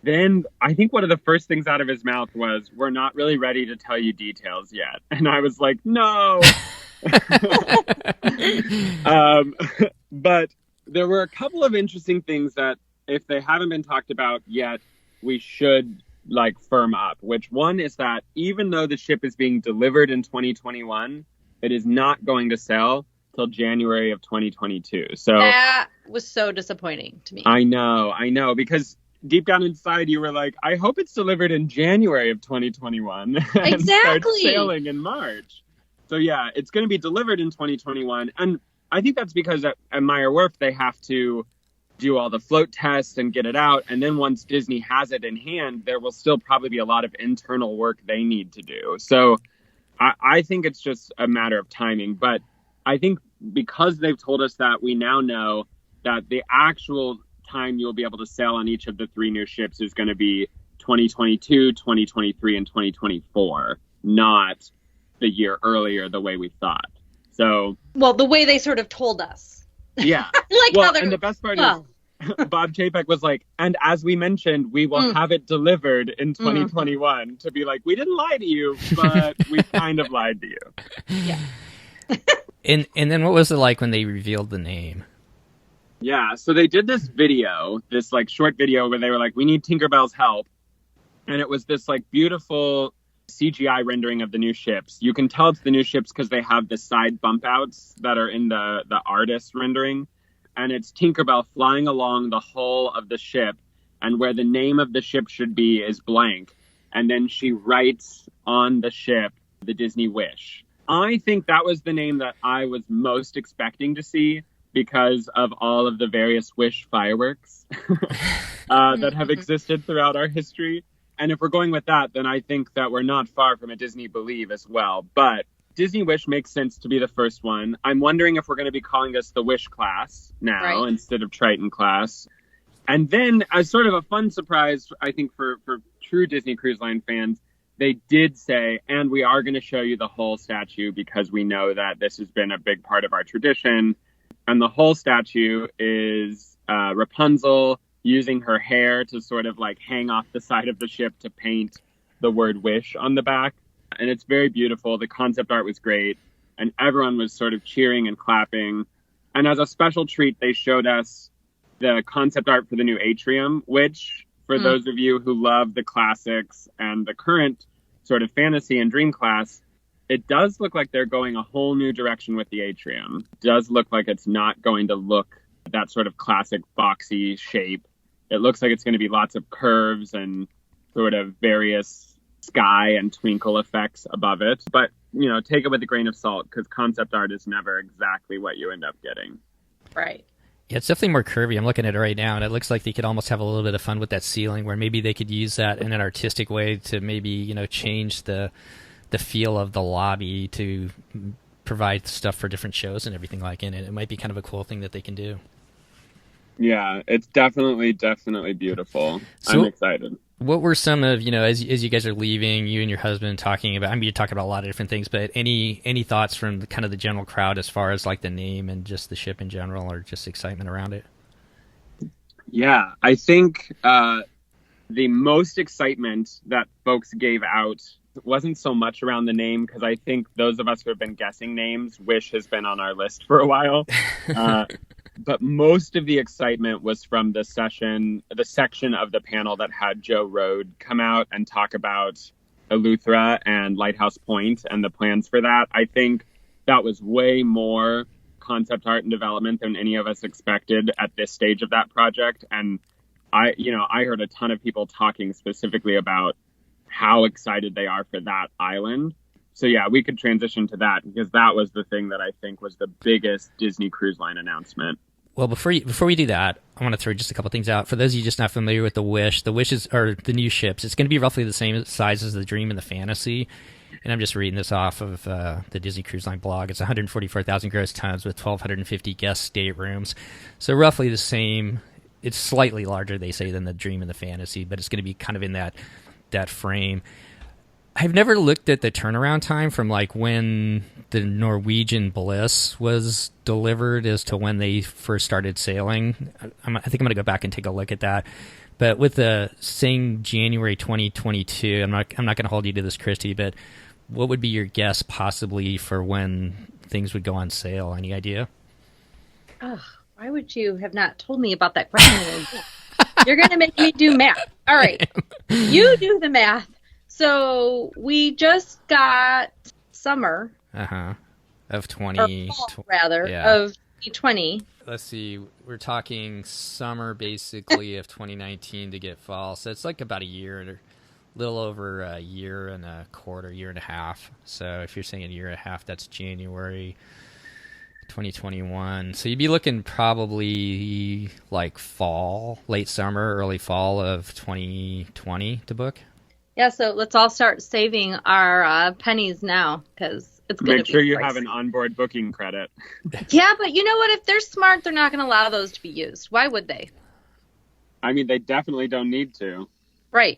then I think one of the first things out of his mouth was, we're not really ready to tell you details yet. And I was like, no. But there were a couple of interesting things that, if they haven't been talked about yet, we should like firm up. Which one is that even though the ship is being delivered in 2021, it is not going to sell till January of 2022. So that was so disappointing to me. I know, because deep down inside you were like, I hope it's delivered in January of 2021 and starts sailing in March. So yeah, it's going to be delivered in 2021. And I think that's because at Meyer Werft, they have to do all the float tests and get it out. And then once Disney has it in hand, there will still probably be a lot of internal work they need to do. So I think it's just a matter of timing. But I think because they've told us that, we now know that the actual time you'll be able to sail on each of the three new ships is going to be 2022, 2023, and 2024, not the year earlier the way we thought. So, well, the way they sort of told us. Yeah. And the best part is Bob Chapek was like, and as we mentioned, we will have it delivered in 2021 to be like, we didn't lie to you, but we kind of lied to you. Yeah. And then what was it like when they revealed the name? Yeah, so they did this video, this like short video where they were like, we need Tinkerbell's help. And it was this like beautiful CGI rendering of the new ships. You can tell it's the new ships because they have the side bump outs that are in the artist rendering. And it's Tinkerbell flying along the hull of the ship, and where the name of the ship should be is blank. And then she writes on the ship, the Disney Wish. I think that was the name that I was most expecting to see, because of all of the various Wish fireworks that have existed throughout our history. And if we're going with that, then I think that we're not far from a Disney Believe as well. But Disney Wish makes sense to be the first one. I'm wondering if we're going to be calling this the Wish class now instead of Triton class. And then, as sort of a fun surprise, I think for true Disney Cruise Line fans, they did say, and we are going to show you the whole statue because we know that this has been a big part of our tradition. And the whole statue is Rapunzel using her hair to sort of like hang off the side of the ship to paint the word wish on the back. And it's very beautiful. The concept art was great. And everyone was sort of cheering and clapping. And as a special treat, they showed us the concept art for the new atrium, which for those of you who love the classics and the current sort of fantasy and dream class, it does look like they're going a whole new direction with the atrium. It does look like it's not going to look that sort of classic boxy shape. It looks like it's going to be lots of curves and sort of various sky and twinkle effects above it. But, you know, take it with a grain of salt, because concept art is never exactly what you end up getting. Right. Yeah, it's definitely more curvy. I'm looking at it right now, and it looks like they could almost have a little bit of fun with that ceiling, where maybe they could use that in an artistic way to maybe, you know, change the feel of the lobby to provide stuff for different shows and everything like in it. It might be kind of a cool thing that they can do. Yeah, it's definitely beautiful. So, I'm excited. What were some of, you know, as you guys are leaving, you and your husband talking about, I mean, you're talking about a lot of different things, but any thoughts from the, kind of the general crowd as far as like the name and just the ship in general, or just excitement around it? Yeah, I think the most excitement that folks gave out wasn't so much around the name, because I think those of us who have been guessing names, Wish has been on our list for a while. But most of the excitement was from the section of the panel that had Joe Rohde come out and talk about Eleuthera and Lighthouse Point and the plans for that. I think that was way more concept art and development than any of us expected at this stage of that project. And I heard a ton of people talking specifically about how excited they are for that island. So yeah, we could transition to that, because that was the thing that I think was the biggest Disney Cruise Line announcement. Well, before we do that, I want to throw just a couple things out. For those of you just not familiar with the Wish are the new ships. It's going to be roughly the same size as the Dream and the Fantasy. And I'm just reading this off of the Disney Cruise Line blog. It's 144,000 gross tons with 1,250 guest staterooms. So roughly the same. It's slightly larger, they say, than the Dream and the Fantasy, but it's going to be kind of in that frame. I've never looked at the turnaround time from like when the Norwegian Bliss was delivered as to when they first started sailing. I think I'm going to go back and take a look at that. But with the saying January 2022, I'm not going to hold you to this, Christy, but what would be your guess possibly for when things would go on sale? Any idea? Oh, why would you have not told me about that question? You're going to make me do math. All right. You do the math. So we just got summer. Of 20. Or fall, rather, yeah. Of 2020. Let's see. We're talking summer, basically, of 2019 to get fall. So it's like about a year, a little over a year and a quarter, year and a half. So if you're saying a year and a half, that's January 2021. So you'd be looking probably like fall, late summer, early fall of 2020 to book. Yeah, so let's all start saving our pennies now, because it's going to be Make sure you pricey. have an onboard booking credit. Yeah, but you know what? If they're smart, they're not going to allow those to be used. Why would they? I mean, they definitely don't need to. Right.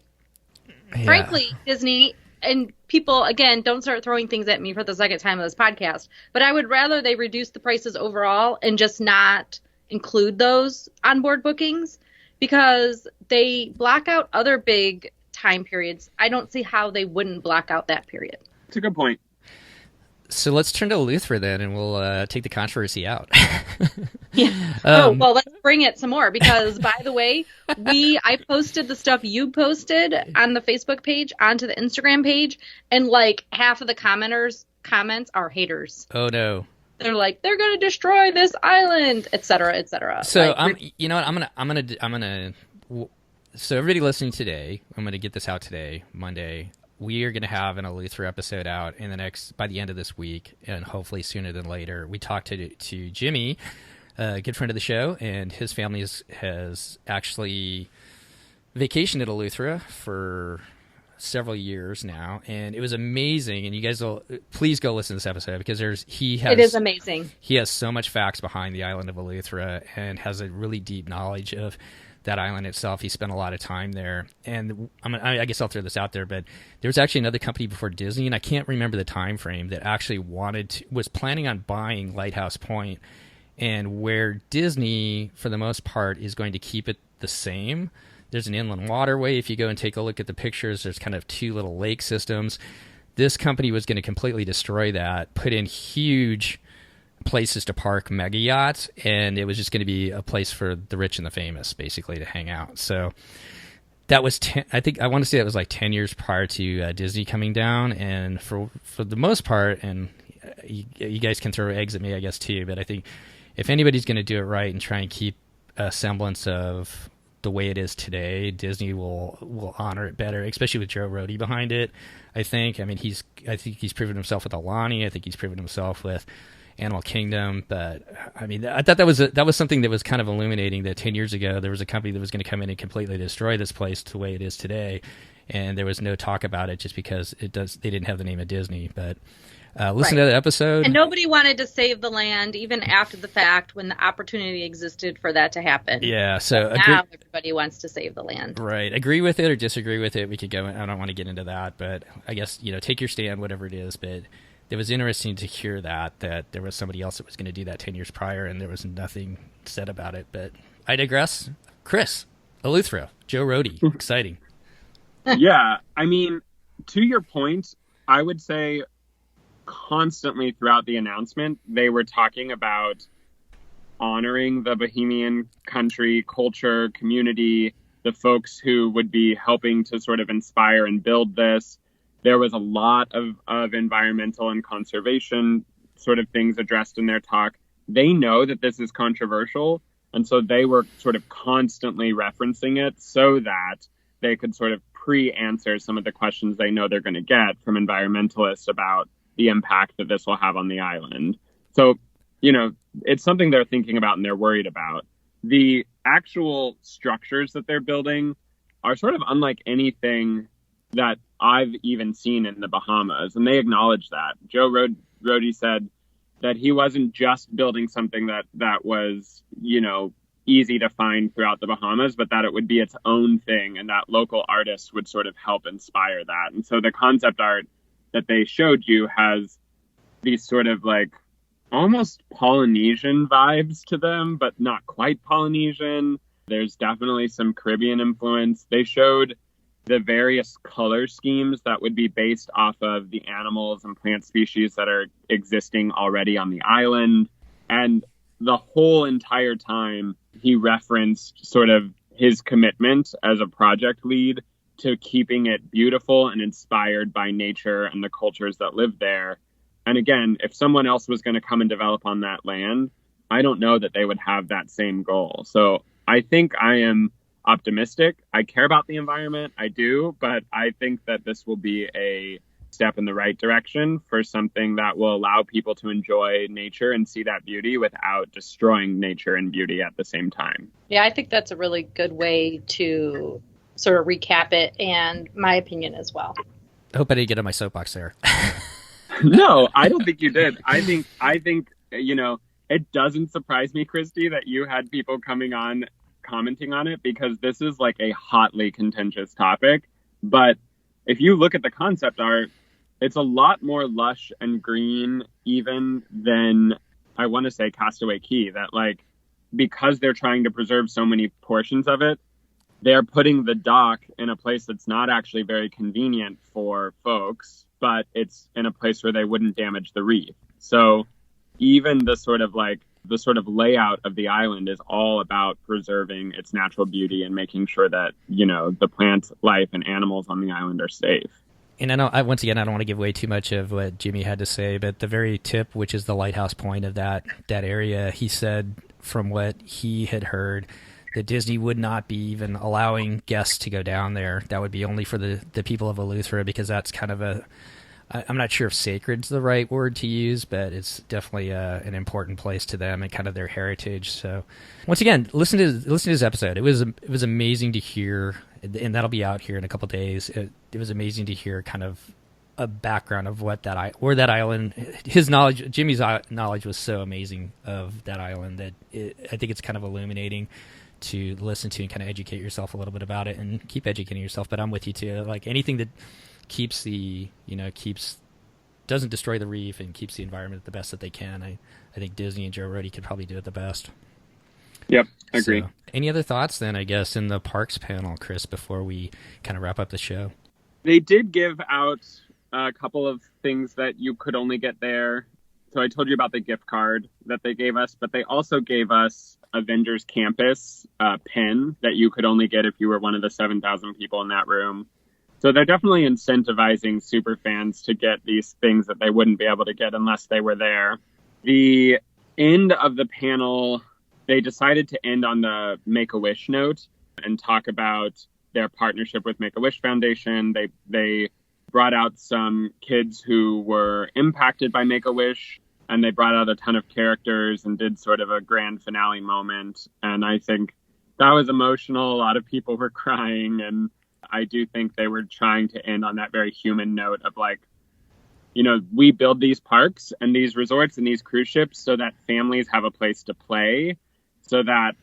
Yeah. Frankly, Disney, and people, again, don't start throwing things at me for the second time of this podcast, but I would rather they reduce the prices overall and just not include those onboard bookings, because they block out other big time periods. I don't see how they wouldn't block out that period. That's a good point. So let's turn to Eleuthera then, and we'll take the controversy out. Yeah. Well, let's bring it some more, because, by the way, I posted the stuff you posted on the Facebook page onto the Instagram page, and like half of the comments are haters. Oh no. They're like, they're going to destroy this island, et cetera, et cetera. So like, you know what? I'm gonna. So everybody listening today, I'm gonna get this out today, Monday. We are gonna have an Eleuthera episode out by the end of this week, and hopefully sooner than later. We talked to Jimmy, a good friend of the show, and his family has actually vacationed at Eleuthera for several years now, and it was amazing. And you guys will please go listen to this episode, because it is amazing. He has so much facts behind the island of Eleuthera and has a really deep knowledge of that island itself. He spent a lot of time there, and I guess I'll throw this out there, but there was actually another company before Disney, and I can't remember the time frame, that actually was planning on buying Lighthouse Point, and where Disney, for the most part, is going to keep it the same. There's an inland waterway. If you go and take a look at the pictures, there's kind of two little lake systems. This company was going to completely destroy that, put in huge places to park mega yachts, and it was just going to be a place for the rich and the famous, basically, to hang out. So that was I want to say that was like 10 years prior to Disney coming down, and for the most part, and you guys can throw eggs at me, I guess, too, but I think if anybody's going to do it right and try and keep a semblance of the way it is today, Disney will honor it better, especially with Joe Rohde behind it. I think he's proven himself with Alani. I think he's proven himself with Animal Kingdom. But I mean, I thought that was something that was kind of illuminating, that 10 years ago there was a company that was going to come in and completely destroy this place the way it is today, and there was no talk about it just because they didn't have the name of Disney. But listen to that episode. And nobody wanted to save the land even after the fact, when the opportunity existed for that to happen. Yeah, so now everybody wants to save the land. Right. Agree with it or disagree with it. We could go. I don't want to get into that, but I guess, take your stand, whatever it is. But it was interesting to hear that there was somebody else that was going to do that 10 years prior, and there was nothing said about it. But I digress. Chris, Eleuthero, Joe Rohde, exciting. Yeah, I mean, to your point, I would say constantly throughout the announcement, they were talking about honoring the Bohemian country, culture, community, the folks who would be helping to sort of inspire and build this. There was a lot of environmental and conservation sort of things addressed in their talk. They know that this is controversial, and so they were sort of constantly referencing it so that they could sort of pre-answer some of the questions they know they're going to get from environmentalists about the impact that this will have on the island. So, it's something they're thinking about and they're worried about. The actual structures that they're building are sort of unlike anything that I've even seen in the Bahamas, and they acknowledge that. Joe Rohde said that he wasn't just building something that was, easy to find throughout the Bahamas, but that it would be its own thing, and that local artists would sort of help inspire that. And so the concept art that they showed you has these sort of like almost Polynesian vibes to them, but not quite Polynesian. There's definitely some Caribbean influence. They showed the various color schemes that would be based off of the animals and plant species that are existing already on the island. And the whole entire time, he referenced sort of his commitment as a project lead to keeping it beautiful and inspired by nature and the cultures that live there. And again, if someone else was going to come and develop on that land, I don't know that they would have that same goal. So I think I am optimistic. I care about the environment. I do. But I think that this will be a step in the right direction for something that will allow people to enjoy nature and see that beauty without destroying nature and beauty at the same time. Yeah, I think that's a really good way to sort of recap it, and my opinion as well. I hope I didn't get on my soapbox there. No, I don't think you did. I think, it doesn't surprise me, Christy, that you had people coming on commenting on it, because this is like a hotly contentious topic. But if you look at the concept art, it's a lot more lush and green even than, I want to say, Castaway Cay. That, like, because they're trying to preserve so many portions of it, they're putting the dock in a place that's not actually very convenient for folks, but it's in a place where they wouldn't damage the reef. So even the sort of layout of the island is all about preserving its natural beauty and making sure that, the plant life and animals on the island are safe. And I don't want to give away too much of what Jimmy had to say, but the very tip, which is the lighthouse point of that area, he said from what he had heard that Disney would not be even allowing guests to go down there. That would be only for the people of Eleuthero, because that's kind of I'm not sure if sacred's the right word to use, but it's definitely an important place to them and kind of their heritage. So once again, listen to this episode. It was amazing to hear, and that'll be out here in a couple of days. It was amazing to hear kind of a background of where that island, Jimmy's knowledge was so amazing of that island that I think it's kind of illuminating to listen to and kind of educate yourself a little bit about it, and keep educating yourself. But I'm with you too. Like anything that doesn't destroy the reef and keeps the environment the best that they can. I think Disney and Joe Rohde could probably do it the best. Yep, I agree. So, any other thoughts then, I guess, in the parks panel, Chris, before we kind of wrap up the show? They did give out a couple of things that you could only get there. So I told you about the gift card that they gave us, but they also gave us Avengers Campus pin that you could only get if you were one of the 7,000 people in that room. So they're definitely incentivizing super fans to get these things that they wouldn't be able to get unless they were there. The end of the panel, they decided to end on the Make-A-Wish note and talk about their partnership with Make-A-Wish Foundation. They brought out some kids who were impacted by Make-A-Wish, and they brought out a ton of characters and did sort of a grand finale moment. And I think that was emotional. A lot of people were crying, and I do think they were trying to end on that very human note of like, you know, we build these parks and these resorts and these cruise ships so that families have a place to play, so that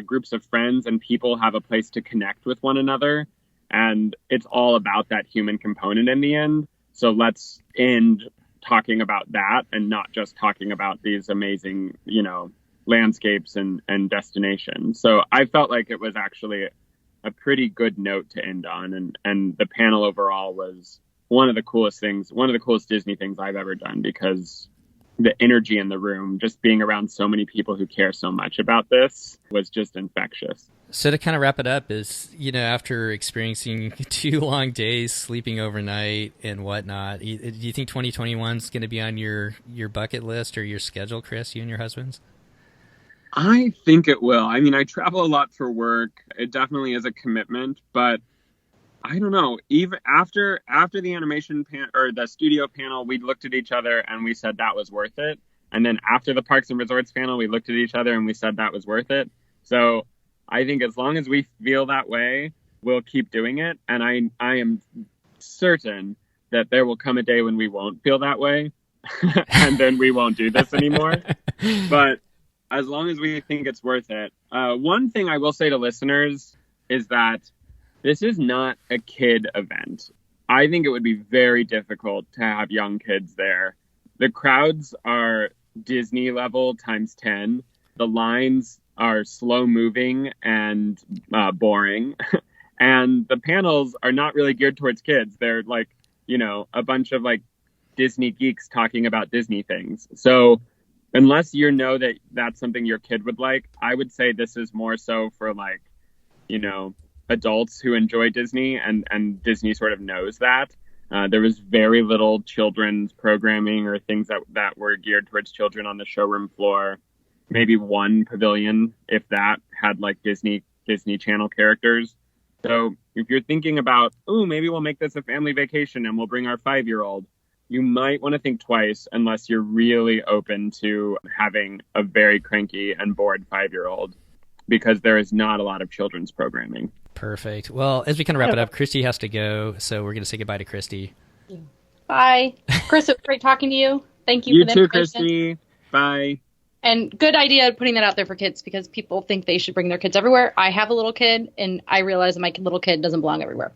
groups of friends and people have a place to connect with one another. And it's all about that human component in the end. So let's end talking about that and not just talking about these amazing, you know, landscapes and destinations. So I felt like it was actually a pretty good note to end on. And the panel overall was one of the coolest Disney things I've ever done, because the energy in the room, just being around so many people who care so much about this, was just infectious. So to kind of wrap it up is, you know, after experiencing 2 long days, sleeping overnight and whatnot, do you think 2021 is going to be on your bucket list or your schedule, Chris, you and your husband's? I think it will. I mean, I travel a lot for work. It definitely is a commitment, but I don't know. Even after the animation or the studio panel, we looked at each other and we said that was worth it. And then after the Parks and Resorts panel, we looked at each other and we said that was worth it. So I think as long as we feel that way, we'll keep doing it. And I am certain that there will come a day when we won't feel that way and then we won't do this anymore. But as long as we think it's worth it. One thing I will say to listeners is that this is not a kid event. I think it would be very difficult to have young kids there. The crowds are Disney level times 10. The lines are slow moving and boring. And the panels are not really geared towards kids. They're like, you know, a bunch of like Disney geeks talking about Disney things. So unless you know that that's something your kid would like, I would say this is more so for like, you know, adults who enjoy Disney, and Disney sort of knows that. There was very little children's programming or things that were geared towards children on the showroom floor. Maybe one pavilion, if that, had like Disney Channel characters. So if you're thinking about, oh, maybe we'll make this a family vacation and we'll bring our 5-year-old, you might want to think twice unless you're really open to having a very cranky and bored 5-year-old, because there is not a lot of children's programming. Perfect. Well, as we kind of wrap it up, Christy has to go, so we're going to say goodbye to Christy. Bye. Chris, it was great talking to you. Thank you You for the too, information. Christy. Bye. And good idea putting that out there for kids, because people think they should bring their kids everywhere. I have a little kid, and I realize that my little kid doesn't belong everywhere.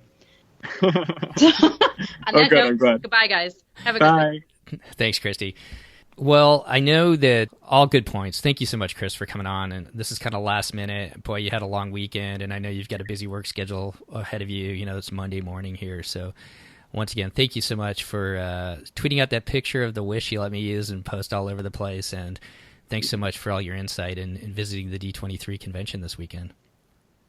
On that good, note, I'm glad. Goodbye, guys. Have a good Bye. day. Thanks, Christy. Well, I know that all good points. Thank you so much, Chris, for coming on. And this is kind of last minute. Boy, you had a long weekend, and I know you've got a busy work schedule ahead of you. You know, it's Monday morning here. So once again, thank you so much for tweeting out that picture of the Wish you let me use and post all over the place. And thanks so much for all your insight in visiting the D23 convention this weekend.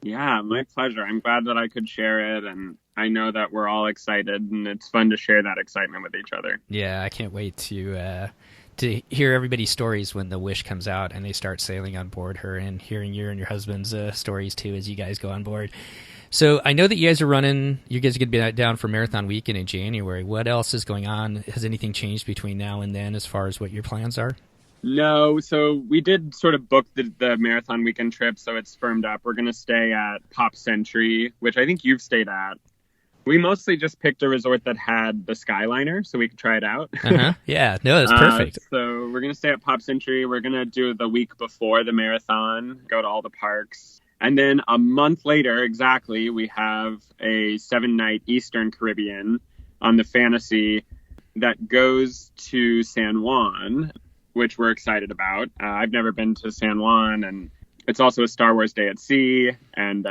Yeah, my pleasure. I'm glad that I could share it, and I know that we're all excited, and it's fun to share that excitement with each other. Yeah, I can't wait to hear everybody's stories when the Wish comes out and they start sailing on board her, and hearing your and your husband's stories too as you guys go on board. So I know that you guys are going to be down for Marathon Weekend in January. What else is going on? Has anything changed between now and then as far as what your plans are? No, so we did sort of book the Marathon Weekend trip, so it's firmed up. We're going to stay at Pop Century, which I think you've stayed at. We mostly just picked a resort that had the Skyliner, so we could try it out. Uh-huh. Yeah, no, that's perfect. So we're going to stay at Pop Century. We're going to do the week before the marathon, go to all the parks. And then a month later, exactly, we have a 7-night Eastern Caribbean on the Fantasy that goes to San Juan, which we're excited about. I've never been to San Juan, and it's also a Star Wars Day at Sea, and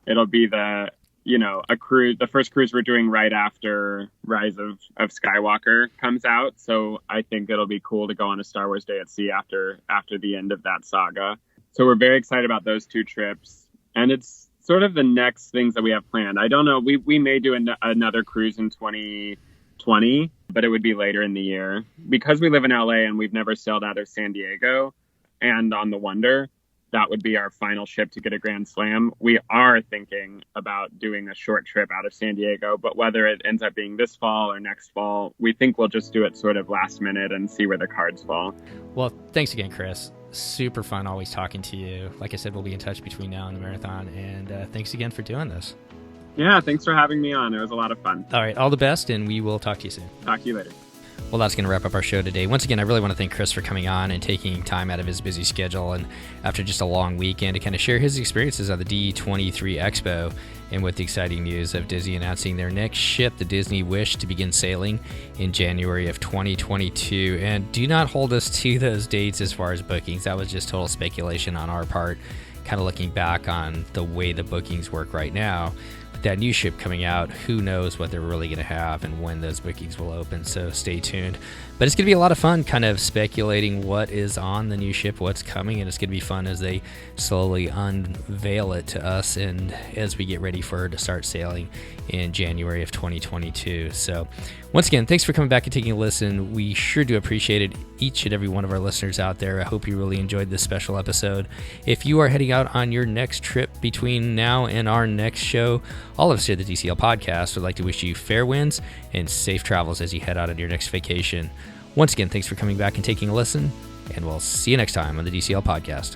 it'll be the a cruise, the first cruise we're doing right after Rise of Skywalker comes out. So I think it'll be cool to go on a Star Wars Day at Sea after the end of that saga. So we're very excited about those 2 trips. And it's sort of the next things that we have planned. I don't know. We may do another cruise in 2020, but it would be later in the year. Because we live in LA and we've never sailed out of San Diego and on the Wonder, that would be our final ship to get a Grand Slam. We are thinking about doing a short trip out of San Diego, but whether it ends up being this fall or next fall, we think we'll just do it sort of last minute and see where the cards fall. Well, thanks again, Chris. Super fun always talking to you. Like I said, we'll be in touch between now and the marathon, and thanks again for doing this. Yeah, thanks for having me on. It was a lot of fun. All right, all the best, and we will talk to you soon. Talk to you later. Well, that's going to wrap up our show today. Once again, I really want to thank Chris for coming on and taking time out of his busy schedule and after just a long weekend to kind of share his experiences at the D23 Expo and with the exciting news of Disney announcing their next ship, the Disney Wish, to begin sailing in January of 2022. And do not hold us to those dates as far as bookings. That was just total speculation on our part, kind of looking back on the way the bookings work right now. That new ship coming out, who knows what they're really going to have and when those bookings will open, so stay tuned. But it's going to be a lot of fun kind of speculating what is on the new ship, what's coming, and it's going to be fun as they slowly unveil it to us and as we get ready for her to start sailing in January of 2022. So once again, thanks for coming back and taking a listen. We sure do appreciate it, each and every one of our listeners out there. I hope you really enjoyed this special episode. If you are heading out on your next trip between now and our next show, all of us here at the DCL Podcast would like to wish you fair winds and safe travels as you head out on your next vacation. Once again, thanks for coming back and taking a listen, and we'll see you next time on the DCL Podcast.